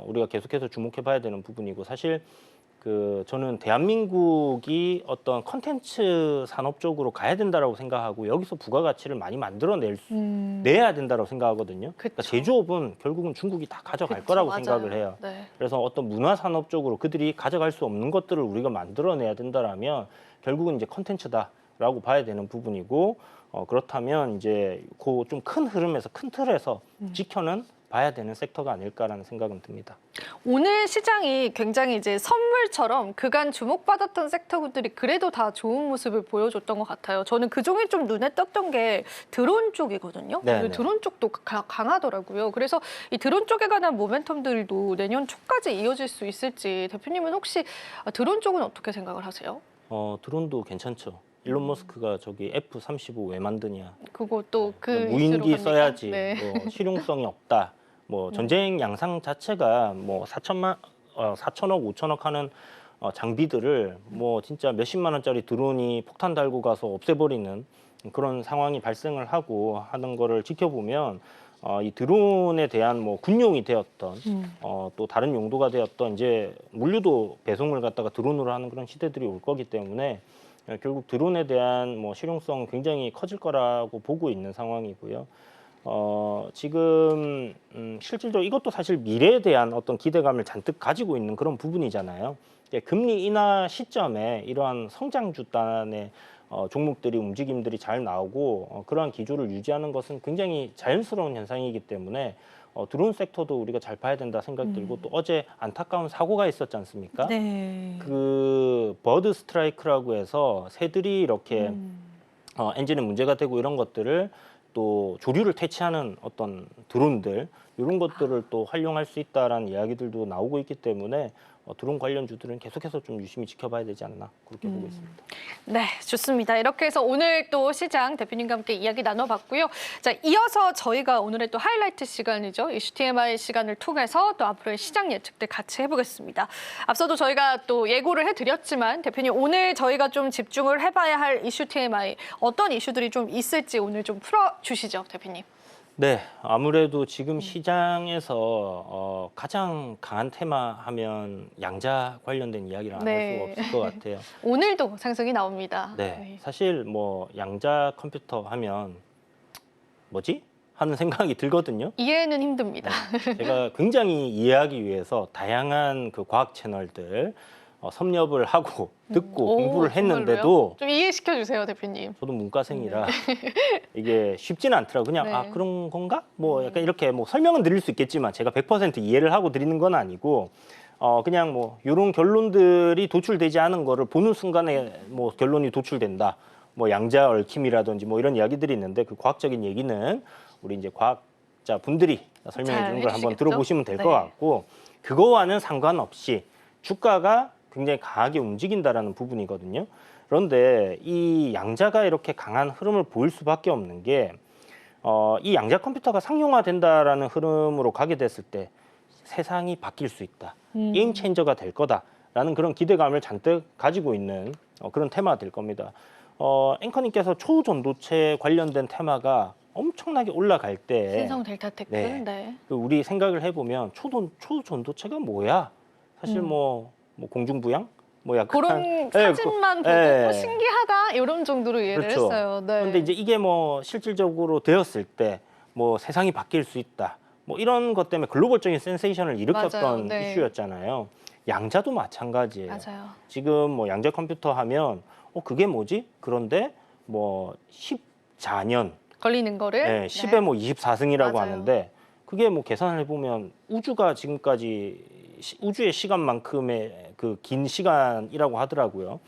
우리가 계속해서 주목해 봐야 되는 부분이고 사실 그 저는 대한민국이 어떤 컨텐츠 산업 쪽으로 가야 된다라고 생각하고 여기서 부가가치를 많이 내야 된다고 생각하거든요. 그러니까 제조업은 결국은 중국이 다 가져갈 그쵸, 거라고 맞아요. 생각을 해요. 네. 그래서 어떤 문화 산업 쪽으로 그들이 가져갈 수 없는 것들을 우리가 만들어내야 된다라면 결국은 이제 컨텐츠다라고 봐야 되는 부분이고 그렇다면 이제 그 좀 큰 흐름에서 큰 틀에서 지켜는 봐야 되는 섹터가 아닐까라는 생각은 듭니다. 오늘 시장이 굉장히 이제 선물처럼 그간 주목받았던 섹터들이 그래도 다 좋은 모습을 보여줬던 것 같아요. 저는 그중에 좀 눈에 떴던 게 드론 쪽이거든요. 네, 오늘 네. 드론 쪽도 강하더라고요. 그래서 이 드론 쪽에 관한 모멘텀들도 내년 초까지 이어질 수 있을지 대표님은 혹시 드론 쪽은 어떻게 생각을 하세요? 드론도 괜찮죠. 일론 머스크가 저기 F-35 왜 만드냐. 그것도 그 무인기 이슈로 갑니까? 써야지. 네. 뭐 실용성이 없다. 뭐 전쟁 양상 자체가 뭐 4천억, 5천억 하는 장비들을 뭐 진짜 몇십만 원짜리 드론이 폭탄 달고 가서 없애버리는 그런 상황이 발생을 하고 하는 거를 지켜보면 이 드론에 대한 뭐 군용이 되었던 또 다른 용도가 되었던 이제 물류도 배송을 갖다가 드론으로 하는 그런 시대들이 올 거기 때문에 결국 드론에 대한 뭐 실용성 굉장히 커질 거라고 보고 있는 상황이고요. 지금 실질적으로 이것도 사실 미래에 대한 어떤 기대감을 잔뜩 가지고 있는 그런 부분이잖아요. 금리 인하 시점에 이러한 성장주 단의 종목들이 움직임들이 잘 나오고 그러한 기조를 유지하는 것은 굉장히 자연스러운 현상이기 때문에 드론 섹터도 우리가 잘 봐야 된다 생각 들고 또 어제 안타까운 사고가 있었지 않습니까? 네. 그 버드 스트라이크라고 해서 새들이 이렇게 엔진에 문제가 되고 이런 것들을 또 조류를 퇴치하는 어떤 드론들 이런 것들을 또 활용할 수 있다라는 이야기들도 나오고 있기 때문에 드론 관련주들은 계속해서 좀 유심히 지켜봐야 되지 않나 그렇게 보고 있습니다. 네, 좋습니다. 이렇게 해서 오늘 또 시장 대표님과 함께 이야기 나눠봤고요. 자, 이어서 저희가 오늘의 또 하이라이트 시간이죠. 이슈 TMI 시간을 통해서 또 앞으로의 시장 예측들 같이 해보겠습니다. 앞서도 저희가 또 예고를 해드렸지만 대표님 오늘 저희가 좀 집중을 해봐야 할 이슈 TMI 어떤 이슈들이 좀 있을지 오늘 좀 풀어주시죠, 대표님. 네, 아무래도 지금 시장에서 가장 강한 테마 하면 양자 관련된 이야기를 안 할 네. 수가 없을 것 같아요. 오늘도 상승이 나옵니다. 네, 사실 뭐 양자 컴퓨터 하면 뭐지? 하는 생각이 들거든요. 이해는 힘듭니다. 제가 굉장히 이해하기 위해서 다양한 그 과학 채널들 섭렵을 하고 듣고 오, 공부를 정말로요? 했는데도 좀 이해시켜 주세요, 대표님. 저도 문과생이라 이게 쉽지는 않더라고요. 그냥 네. 아 그런 건가? 뭐 약간 이렇게 뭐 설명은 드릴 수 있겠지만 제가 100% 이해를 하고 드리는 건 아니고 그냥 뭐 이런 결론들이 도출되지 않은 거를 보는 순간에 뭐 결론이 도출된다. 뭐 양자 얽힘이라든지 뭐 이런 이야기들이 있는데 그 과학적인 얘기는 우리 이제 과학자 분들이 설명해 잘 주는 걸 한번 해주시겠죠? 들어보시면 될 것 네. 같고 그거와는 상관없이 주가가 굉장히 강하게 움직인다라는 부분이거든요. 그런데 이 양자가 이렇게 강한 흐름을 보일 수밖에 없는 게 이 양자 컴퓨터가 상용화된다라는 흐름으로 가게 됐을 때 세상이 바뀔 수 있다. 게임 체인저가 될 거다라는 그런 기대감을 잔뜩 가지고 있는 그런 테마가 될 겁니다. 앵커님께서 초전도체 관련된 테마가 엄청나게 올라갈 때 신성 델타 테크. 네. 네. 그 우리 생각을 해보면 초전도체가 뭐야? 사실 뭐 공중부양? 뭐 약간 그런 예, 사진만 보고 예. 신기하다 이런 정도로 이해를 그렇죠. 했어요. 네. 그런데 이제 이게 뭐 실질적으로 되었을 때 뭐 세상이 바뀔 수 있다. 뭐 이런 것 때문에 글로벌적인 센세이션을 일으켰던 맞아요. 네. 이슈였잖아요. 양자도 마찬가지예요. 맞아요. 지금 뭐 양자 컴퓨터 하면 그게 뭐지? 그런데 뭐 14년 걸리는 거를 네, 10에 뭐 24승이라고 맞아요. 하는데 그게 뭐 계산을 해보면 우주가 지금까지 우주의 시간만큼의 그 긴 시간이라고 하더라고요.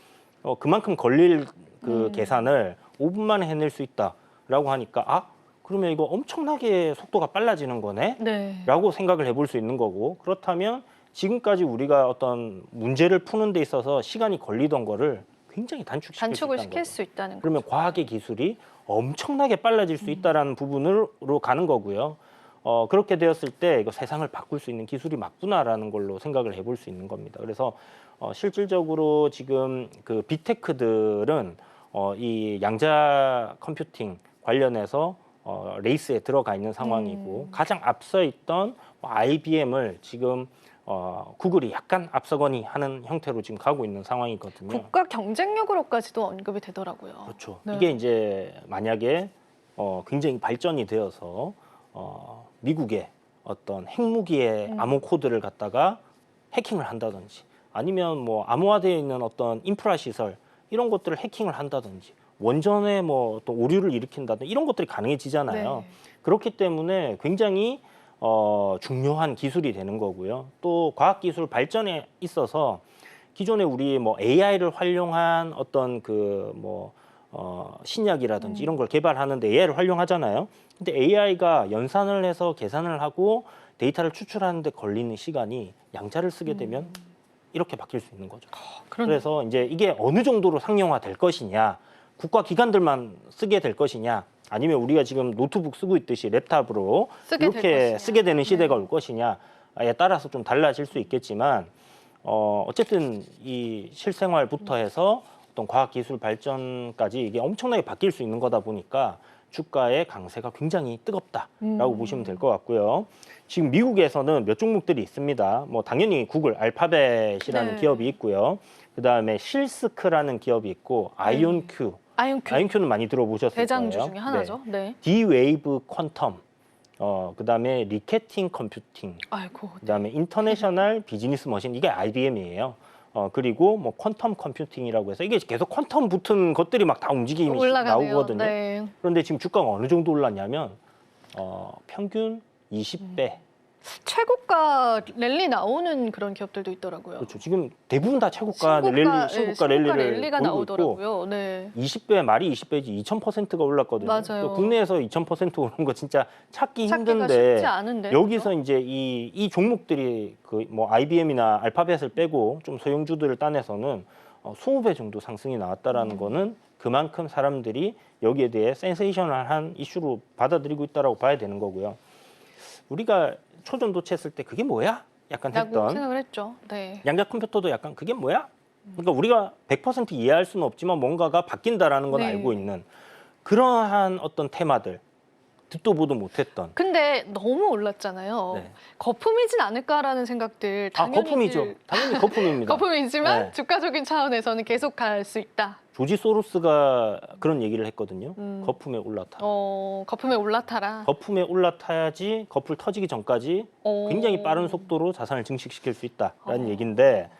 그만큼 걸릴 그 계산을 5분 만에 해낼 수 있다라고 하니까 아 그러면 이거 엄청나게 속도가 빨라지는 거네? 네. 라고 생각을 해볼 수 있는 거고 그렇다면 지금까지 우리가 어떤 문제를 푸는 데 있어서 시간이 걸리던 거를 굉장히 단축시킬 수 단축을 있다는 시킬 거죠. 수 있다는 그러면 거죠. 과학의 기술이 엄청나게 빨라질 수 있다라는 부분으로 가는 거고요. 그렇게 되었을 때 이거 세상을 바꿀 수 있는 기술이 맞구나라는 걸로 생각을 해볼 수 있는 겁니다. 그래서 실질적으로 지금 그 빅테크들은 이 양자 컴퓨팅 관련해서 레이스에 들어가 있는 상황이고 가장 앞서 있던 IBM을 지금 구글이 약간 앞서거니 하는 형태로 지금 가고 있는 상황이거든요. 국가 경쟁력으로까지도 언급이 되더라고요. 그렇죠. 네. 이게 이제 만약에 굉장히 발전이 되어서 미국의 어떤 핵무기의 암호 코드를 갖다가 해킹을 한다든지 아니면 뭐 암호화되어 있는 어떤 인프라 시설 이런 것들을 해킹을 한다든지 원전에 뭐 또 오류를 일으킨다든지 이런 것들이 가능해지잖아요. 네. 그렇기 때문에 굉장히 중요한 기술이 되는 거고요. 또 과학기술 발전에 있어서 기존에 우리 뭐 AI를 활용한 어떤 그 뭐 신약이라든지 이런 걸 개발하는데 AI를 활용하잖아요. 근데 AI가 연산을 해서 계산을 하고 데이터를 추출하는데 걸리는 시간이 양자를 쓰게 되면 이렇게 바뀔 수 있는 거죠. 그런 그래서 이제 이게 어느 정도로 상용화 될 것이냐, 국가 기관들만 쓰게 될 것이냐, 아니면 우리가 지금 노트북 쓰고 있듯이 랩탑으로 쓰게 될 이렇게 것이냐. 쓰게 되는 시대가 네. 올 것이냐에 따라서 좀 달라질 수 있겠지만 어쨌든 이 실생활부터 해서 어떤 과학기술 발전까지 이게 엄청나게 바뀔 수 있는 거다 보니까 주가의 강세가 굉장히 뜨겁다라고 보시면 될 것 같고요. 지금 미국에서는 몇 종목들이 있습니다. 뭐 당연히 구글 알파벳이라는 네. 기업이 있고요. 그다음에 실스크라는 기업이 있고 아이온큐. 아이온큐 아이온큐는 많이 들어보셨을 대장주 거예요. 중에 하나죠. 네. D-웨이브 퀀텀. 그다음에 리케팅 컴퓨팅. 아이고. 그다음에 인터내셔널 비즈니스 머신 이게 IBM이에요. 그리고 뭐 퀀텀 컴퓨팅이라고 해서 이게 계속 퀀텀 붙은 것들이 막 다 움직임이 올라가네요. 나오거든요. 네. 그런데 지금 주가가 어느 정도 올랐냐면 평균 20배. 최고가 랠리 나오는 그런 기업들도 있더라고요. 그렇죠. 지금 대부분 다 최고가 신고가 랠리를 랠리가 보이고 있고 나오더라고요. 네. 20배 말이 20배지 2000%가 올랐거든요. 맞아요. 또 국내에서 2000% 오른 거 진짜 찾기 찾기가 힘든데 쉽지 않은데. 여기서 그죠? 이제 이 종목들이 그 뭐 IBM이나 알파벳을 빼고 좀 소형주들을 따내서는 20배 정도 상승이 나왔다라는 거는 그만큼 사람들이 여기에 대해 센세이셔널한 이슈로 받아들이고 있다라고 봐야 되는 거고요. 우리가 초전도체 했을 때 그게 뭐야? 약간 라고 했던 생각을 했죠. 네. 양자 컴퓨터도 약간 그게 뭐야? 그러니까 우리가 100% 이해할 수는 없지만 뭔가가 바뀐다라는 건 네. 알고 있는 그러한 어떤 테마들 듣도 보도 못했던 근데 너무 올랐잖아요. 네. 거품이진 않을까라는 생각들 당연히 거품이죠. 당연히 거품입니다. 거품이지만 네. 주가적인 차원에서는 계속 갈 수 있다. 조지 소로스가 그런 얘기를 했거든요. 음. 거품에 올라타. 거품에 올라타라. 거품에 올라타야지 거품 터지기 전까지 굉장히 빠른 속도로 자산을 증식시킬 수 있다라는 얘기인데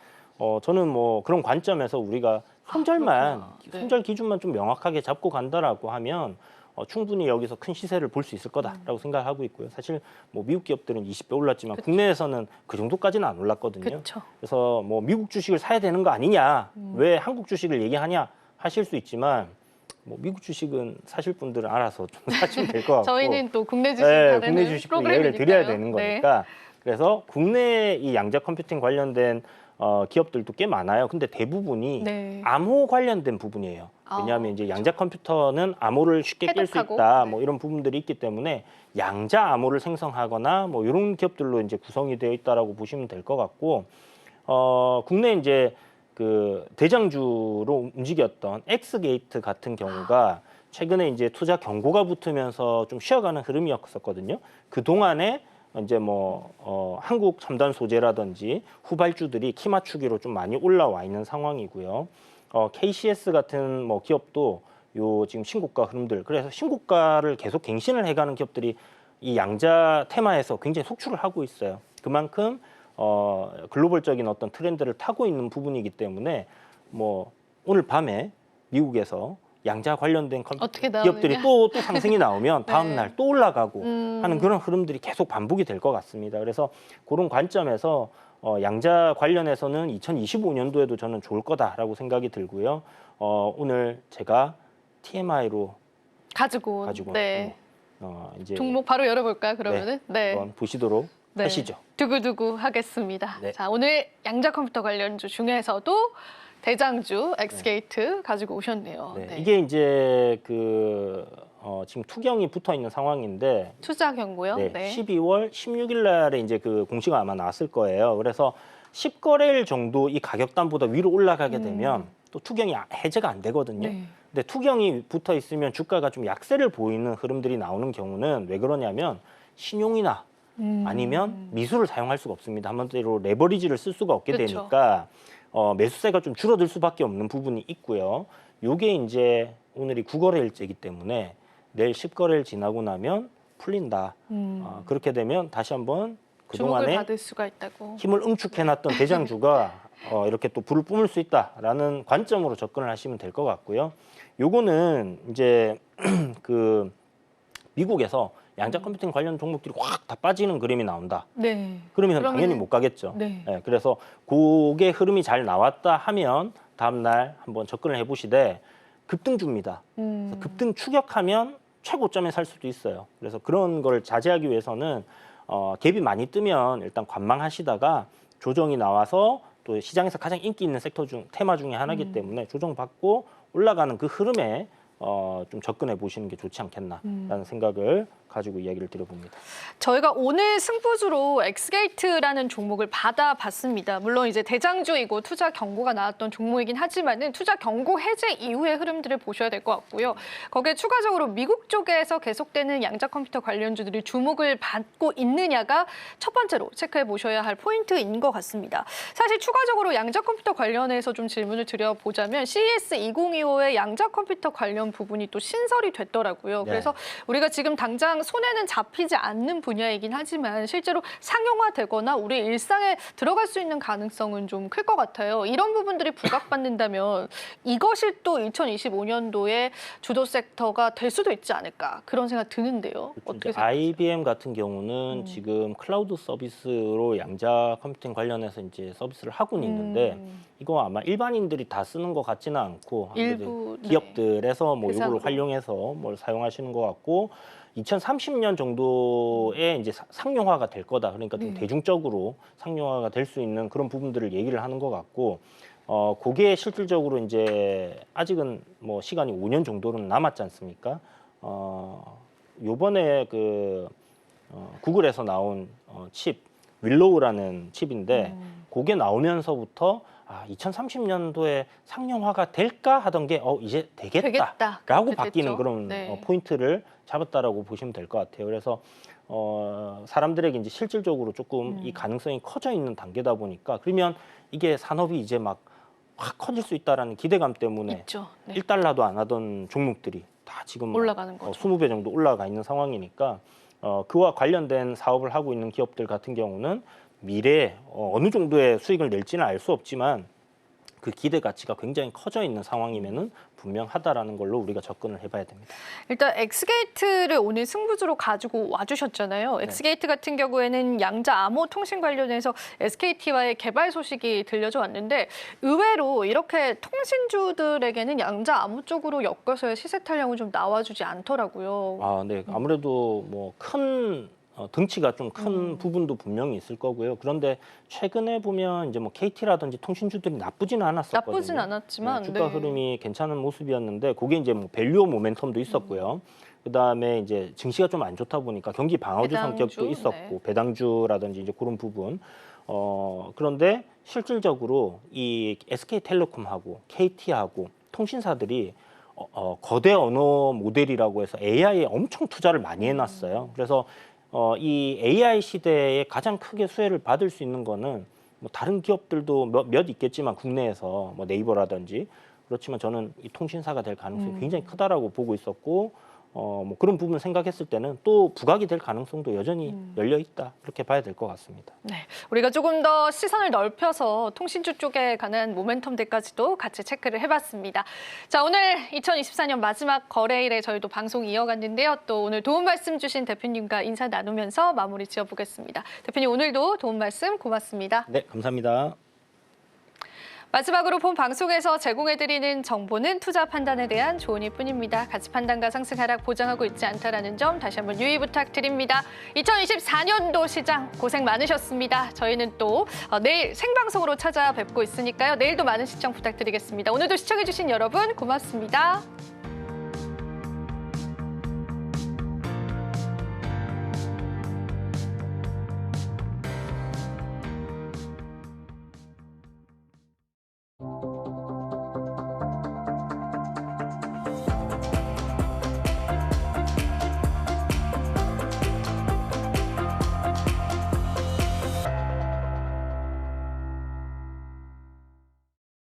저는 뭐 그런 관점에서 우리가 손절만 그렇구나. 네. 손절 기준만 좀 명확하게 잡고 간다라고 하면 충분히 여기서 큰 시세를 볼 수 있을 거다라고 생각하고 있고요. 사실 뭐 미국 기업들은 20배 올랐지만 국내에서는 그 정도까지는 안 올랐거든요. 그렇죠. 그래서 뭐 미국 주식을 사야 되는 거 아니냐, 왜 한국 주식을 얘기하냐 하실 수 있지만 뭐 미국 주식은 사실 분들은 알아서 좀 사시면 될 것 같고 저희는 또 국내 주식 네, 다루는 국내 주식도 이해를 프로그램이니까요. 드려야 되는 네. 거니까 그래서 국내 이 양자 컴퓨팅 관련된 기업들도 꽤 많아요. 근데 대부분이 네. 암호 관련된 부분이에요. 왜냐하면 이제 양자 컴퓨터는 암호를 쉽게 깰 수 해독하고. 있다, 네. 뭐 이런 부분들이 있기 때문에 양자 암호를 생성하거나 뭐 이런 기업들로 이제 구성이 되어 있다라고 보시면 될 것 같고, 국내 이제 그 대장주로 움직였던 엑스게이트 같은 경우가 최근에 이제 투자 경고가 붙으면서 좀 쉬어가는 흐름이었었거든요. 그 동안에 이제 뭐 한국 첨단 소재라든지 후발주들이 키 맞추기로 좀 많이 올라와 있는 상황이고요. KCS 같은 뭐 기업도 요 지금 신고가 흐름들, 그래서 신고가를 계속 갱신을 해가는 기업들이 이 양자 테마에서 굉장히 속출을 하고 있어요. 그만큼 글로벌적인 어떤 트렌드를 타고 있는 부분이기 때문에 뭐 오늘 밤에 미국에서 양자 관련된 어떻게 기업들이 나오느냐? 또 상승이 나오면 다음 네. 날 또 올라가고 하는 그런 흐름들이 계속 반복이 될 것 같습니다. 그래서 그런 관점에서 양자 관련해서는 2025년도에도 저는 좋을 거다라고 생각이 들고요. 오늘 제가 TMI로 가지고 네. 이제 종목 바로 열어볼까요? 그러면은 한번 보시도록 네. 하시죠. 두구두구 하겠습니다. 네. 자, 오늘 양자 컴퓨터 관련주 중에서도 대장주 엑스게이트 가지고 오셨네요. 네. 네. 이게 이제 지금 투경이 붙어 있는 상황인데 투자 경고요. 네, 네. 12월 16일 날에 이제 그 공시가 아마 나왔을 거예요. 그래서 10거래일 정도 이 가격단보다 위로 올라가게 되면 또 투경이 해제가 안 되거든요. 네. 근데 투경이 붙어 있으면 주가가 좀 약세를 보이는 흐름들이 나오는 경우는 왜 그러냐면 신용이나 아니면 미수를 사용할 수가 없습니다. 한마디로 레버리지를 쓸 수가 없게 그쵸. 되니까 매수세가 좀 줄어들 수밖에 없는 부분이 있고요. 요게 이제 오늘이 9거래일째이기 때문에 내일 10거래일 지나고 나면 풀린다. 그렇게 되면 다시 한번 주목을 그동안에 받을 수가 있다고. 힘을 응축해놨던 대장주가 이렇게 또 불을 뿜을 수 있다라는 관점으로 접근을 하시면 될 것 같고요. 요거는 이제 그 미국에서 양자 컴퓨팅 관련 종목들이 확 다 빠지는 그림이 나온다. 네. 그러면 그러면은- 당연히 못 가겠죠. 네. 그래서 그게 흐름이 잘 나왔다 하면 다음 날 한번 접근을 해보시되 급등주입니다. 그래서 급등 추격하면 최고점에 살 수도 있어요. 그래서 그런 걸 자제하기 위해서는 갭이 많이 뜨면 일단 관망하시다가 조정이 나와서 또 시장에서 가장 인기 있는 섹터 중 테마 중에 하나이기 때문에 조정받고 올라가는 그 흐름에 좀 접근해 보시는 게 좋지 않겠나라는 생각을 가지고 이야기를 드려봅니다. 저희가 오늘 승부주로 엑스게이트라는 종목을 받아봤습니다. 물론 이제 대장주이고 투자 경고가 나왔던 종목이긴 하지만은 투자 경고 해제 이후의 흐름들을 보셔야 될 것 같고요. 거기에 추가적으로 미국 쪽에서 계속되는 양자 컴퓨터 관련주들이 주목을 받고 있느냐가 첫 번째로 체크해 보셔야 할 포인트인 것 같습니다. 사실 추가적으로 양자 컴퓨터 관련해서 좀 질문을 드려보자면 CES 2025의 양자 컴퓨터 관련 부분이 또 신설이 됐더라고요. 네. 그래서 우리가 지금 당장 손에는 잡히지 않는 분야이긴 하지만 실제로 상용화되거나 우리 일상에 들어갈 수 있는 가능성은 좀 클 것 같아요. 이런 부분들이 부각받는다면 이것이 또 2025년도에 주도 섹터가 될 수도 있지 않을까 그런 생각 드는데요. 어떻게 생각하세요? IBM 같은 경우는 지금 클라우드 서비스로 양자 컴퓨팅 관련해서 이제 서비스를 하고는 있는데 이거 아마 일반인들이 다 쓰는 것 같지는 않고 일부, 네. 기업들에서 뭐 대상으로. 이걸 활용해서 뭘 사용하시는 것 같고 2030년 정도에 이제 상용화가 될 거다. 그러니까 좀 네. 대중적으로 상용화가 될 수 있는 그런 부분들을 얘기를 하는 것 같고 그게 실질적으로 이제 아직은 뭐 시간이 5년 정도는 남았지 않습니까? 요번에 구글에서 나온 칩 윌로우라는 칩인데 그게 나오면서부터 2030년도에 상용화가 될까 하던 게 이제 되겠다라고 그렇게 바뀌는 됐죠. 그런 네. 포인트를 잡았다라고 보시면 될 것 같아요. 그래서 사람들에게 이제 실질적으로 조금 이 가능성이 커져 있는 단계다 보니까 그러면 이게 산업이 이제 막 확 커질 수 있다라는 기대감 때문에 있죠. 네. 1달러도 안 하던 종목들이 다 지금 올라가는 거죠. 20배 정도 올라가 있는 상황이니까 그와 관련된 사업을 하고 있는 기업들 같은 경우는 미래에 어느 정도의 수익을 낼지는 알 수 없지만 그 기대 가치가 굉장히 커져 있는 상황이면은 분명하다라는 걸로 우리가 접근을 해봐야 됩니다. 일단 엑스게이트를 오늘 승부주로 가지고 와주셨잖아요. 엑스게이트 같은 경우에는 양자 암호 통신 관련해서 SKT와의 개발 소식이 들려져 왔는데 의외로 이렇게 통신주들에게는 양자 암호 쪽으로 엮여서의 시세 탄력은 좀 나와주지 않더라고요. 네. 아무래도 뭐 큰 등치가 좀 큰 부분도 분명히 있을 거고요. 그런데 최근에 보면 이제 뭐 KT라든지 통신주들이 나쁘지는 않았었거든요. 나쁘진 않았지만 주가 네. 흐름이 괜찮은 모습이었는데 그게 이제 뭐 밸류 모멘텀도 있었고요. 그다음에 이제 증시가 좀 안 좋다 보니까 경기 방어주 배당주, 성격도 있었고 배당주라든지 이제 그런 부분. 그런데 실질적으로 이 SK텔레콤하고 KT하고 통신사들이 거대 언어 모델이라고 해서 AI에 엄청 투자를 많이 해놨어요. 그래서 이 AI 시대에 가장 크게 수혜를 받을 수 있는 거는 뭐 다른 기업들도 몇 있겠지만 국내에서 뭐 네이버라든지 그렇지만 저는 이 통신사가 될 가능성이 굉장히 크다라고 보고 있었고 뭐 그런 부분 생각했을 때는 또 부각이 될 가능성도 여전히 열려 있다. 그렇게 봐야 될 것 같습니다. 네, 우리가 조금 더 시선을 넓혀서 통신주 쪽에 관한 모멘텀들까지도 같이 체크를 해봤습니다. 자, 오늘 2024년 마지막 거래일에 저희도 방송 이어갔는데요. 또 오늘 도움 말씀 주신 대표님과 인사 나누면서 마무리 지어보겠습니다. 대표님 오늘도 도움 말씀 고맙습니다. 네, 감사합니다. 마지막으로 본 방송에서 제공해드리는 정보는 투자 판단에 대한 조언일 뿐입니다. 가치 판단과 상승 하락 보장하고 있지 않다는 점 다시 한번 유의 부탁드립니다. 2024년도 시장 고생 많으셨습니다. 저희는 또 내일 생방송으로 찾아뵙고 있으니까요. 내일도 많은 시청 부탁드리겠습니다. 오늘도 시청해주신 여러분 고맙습니다.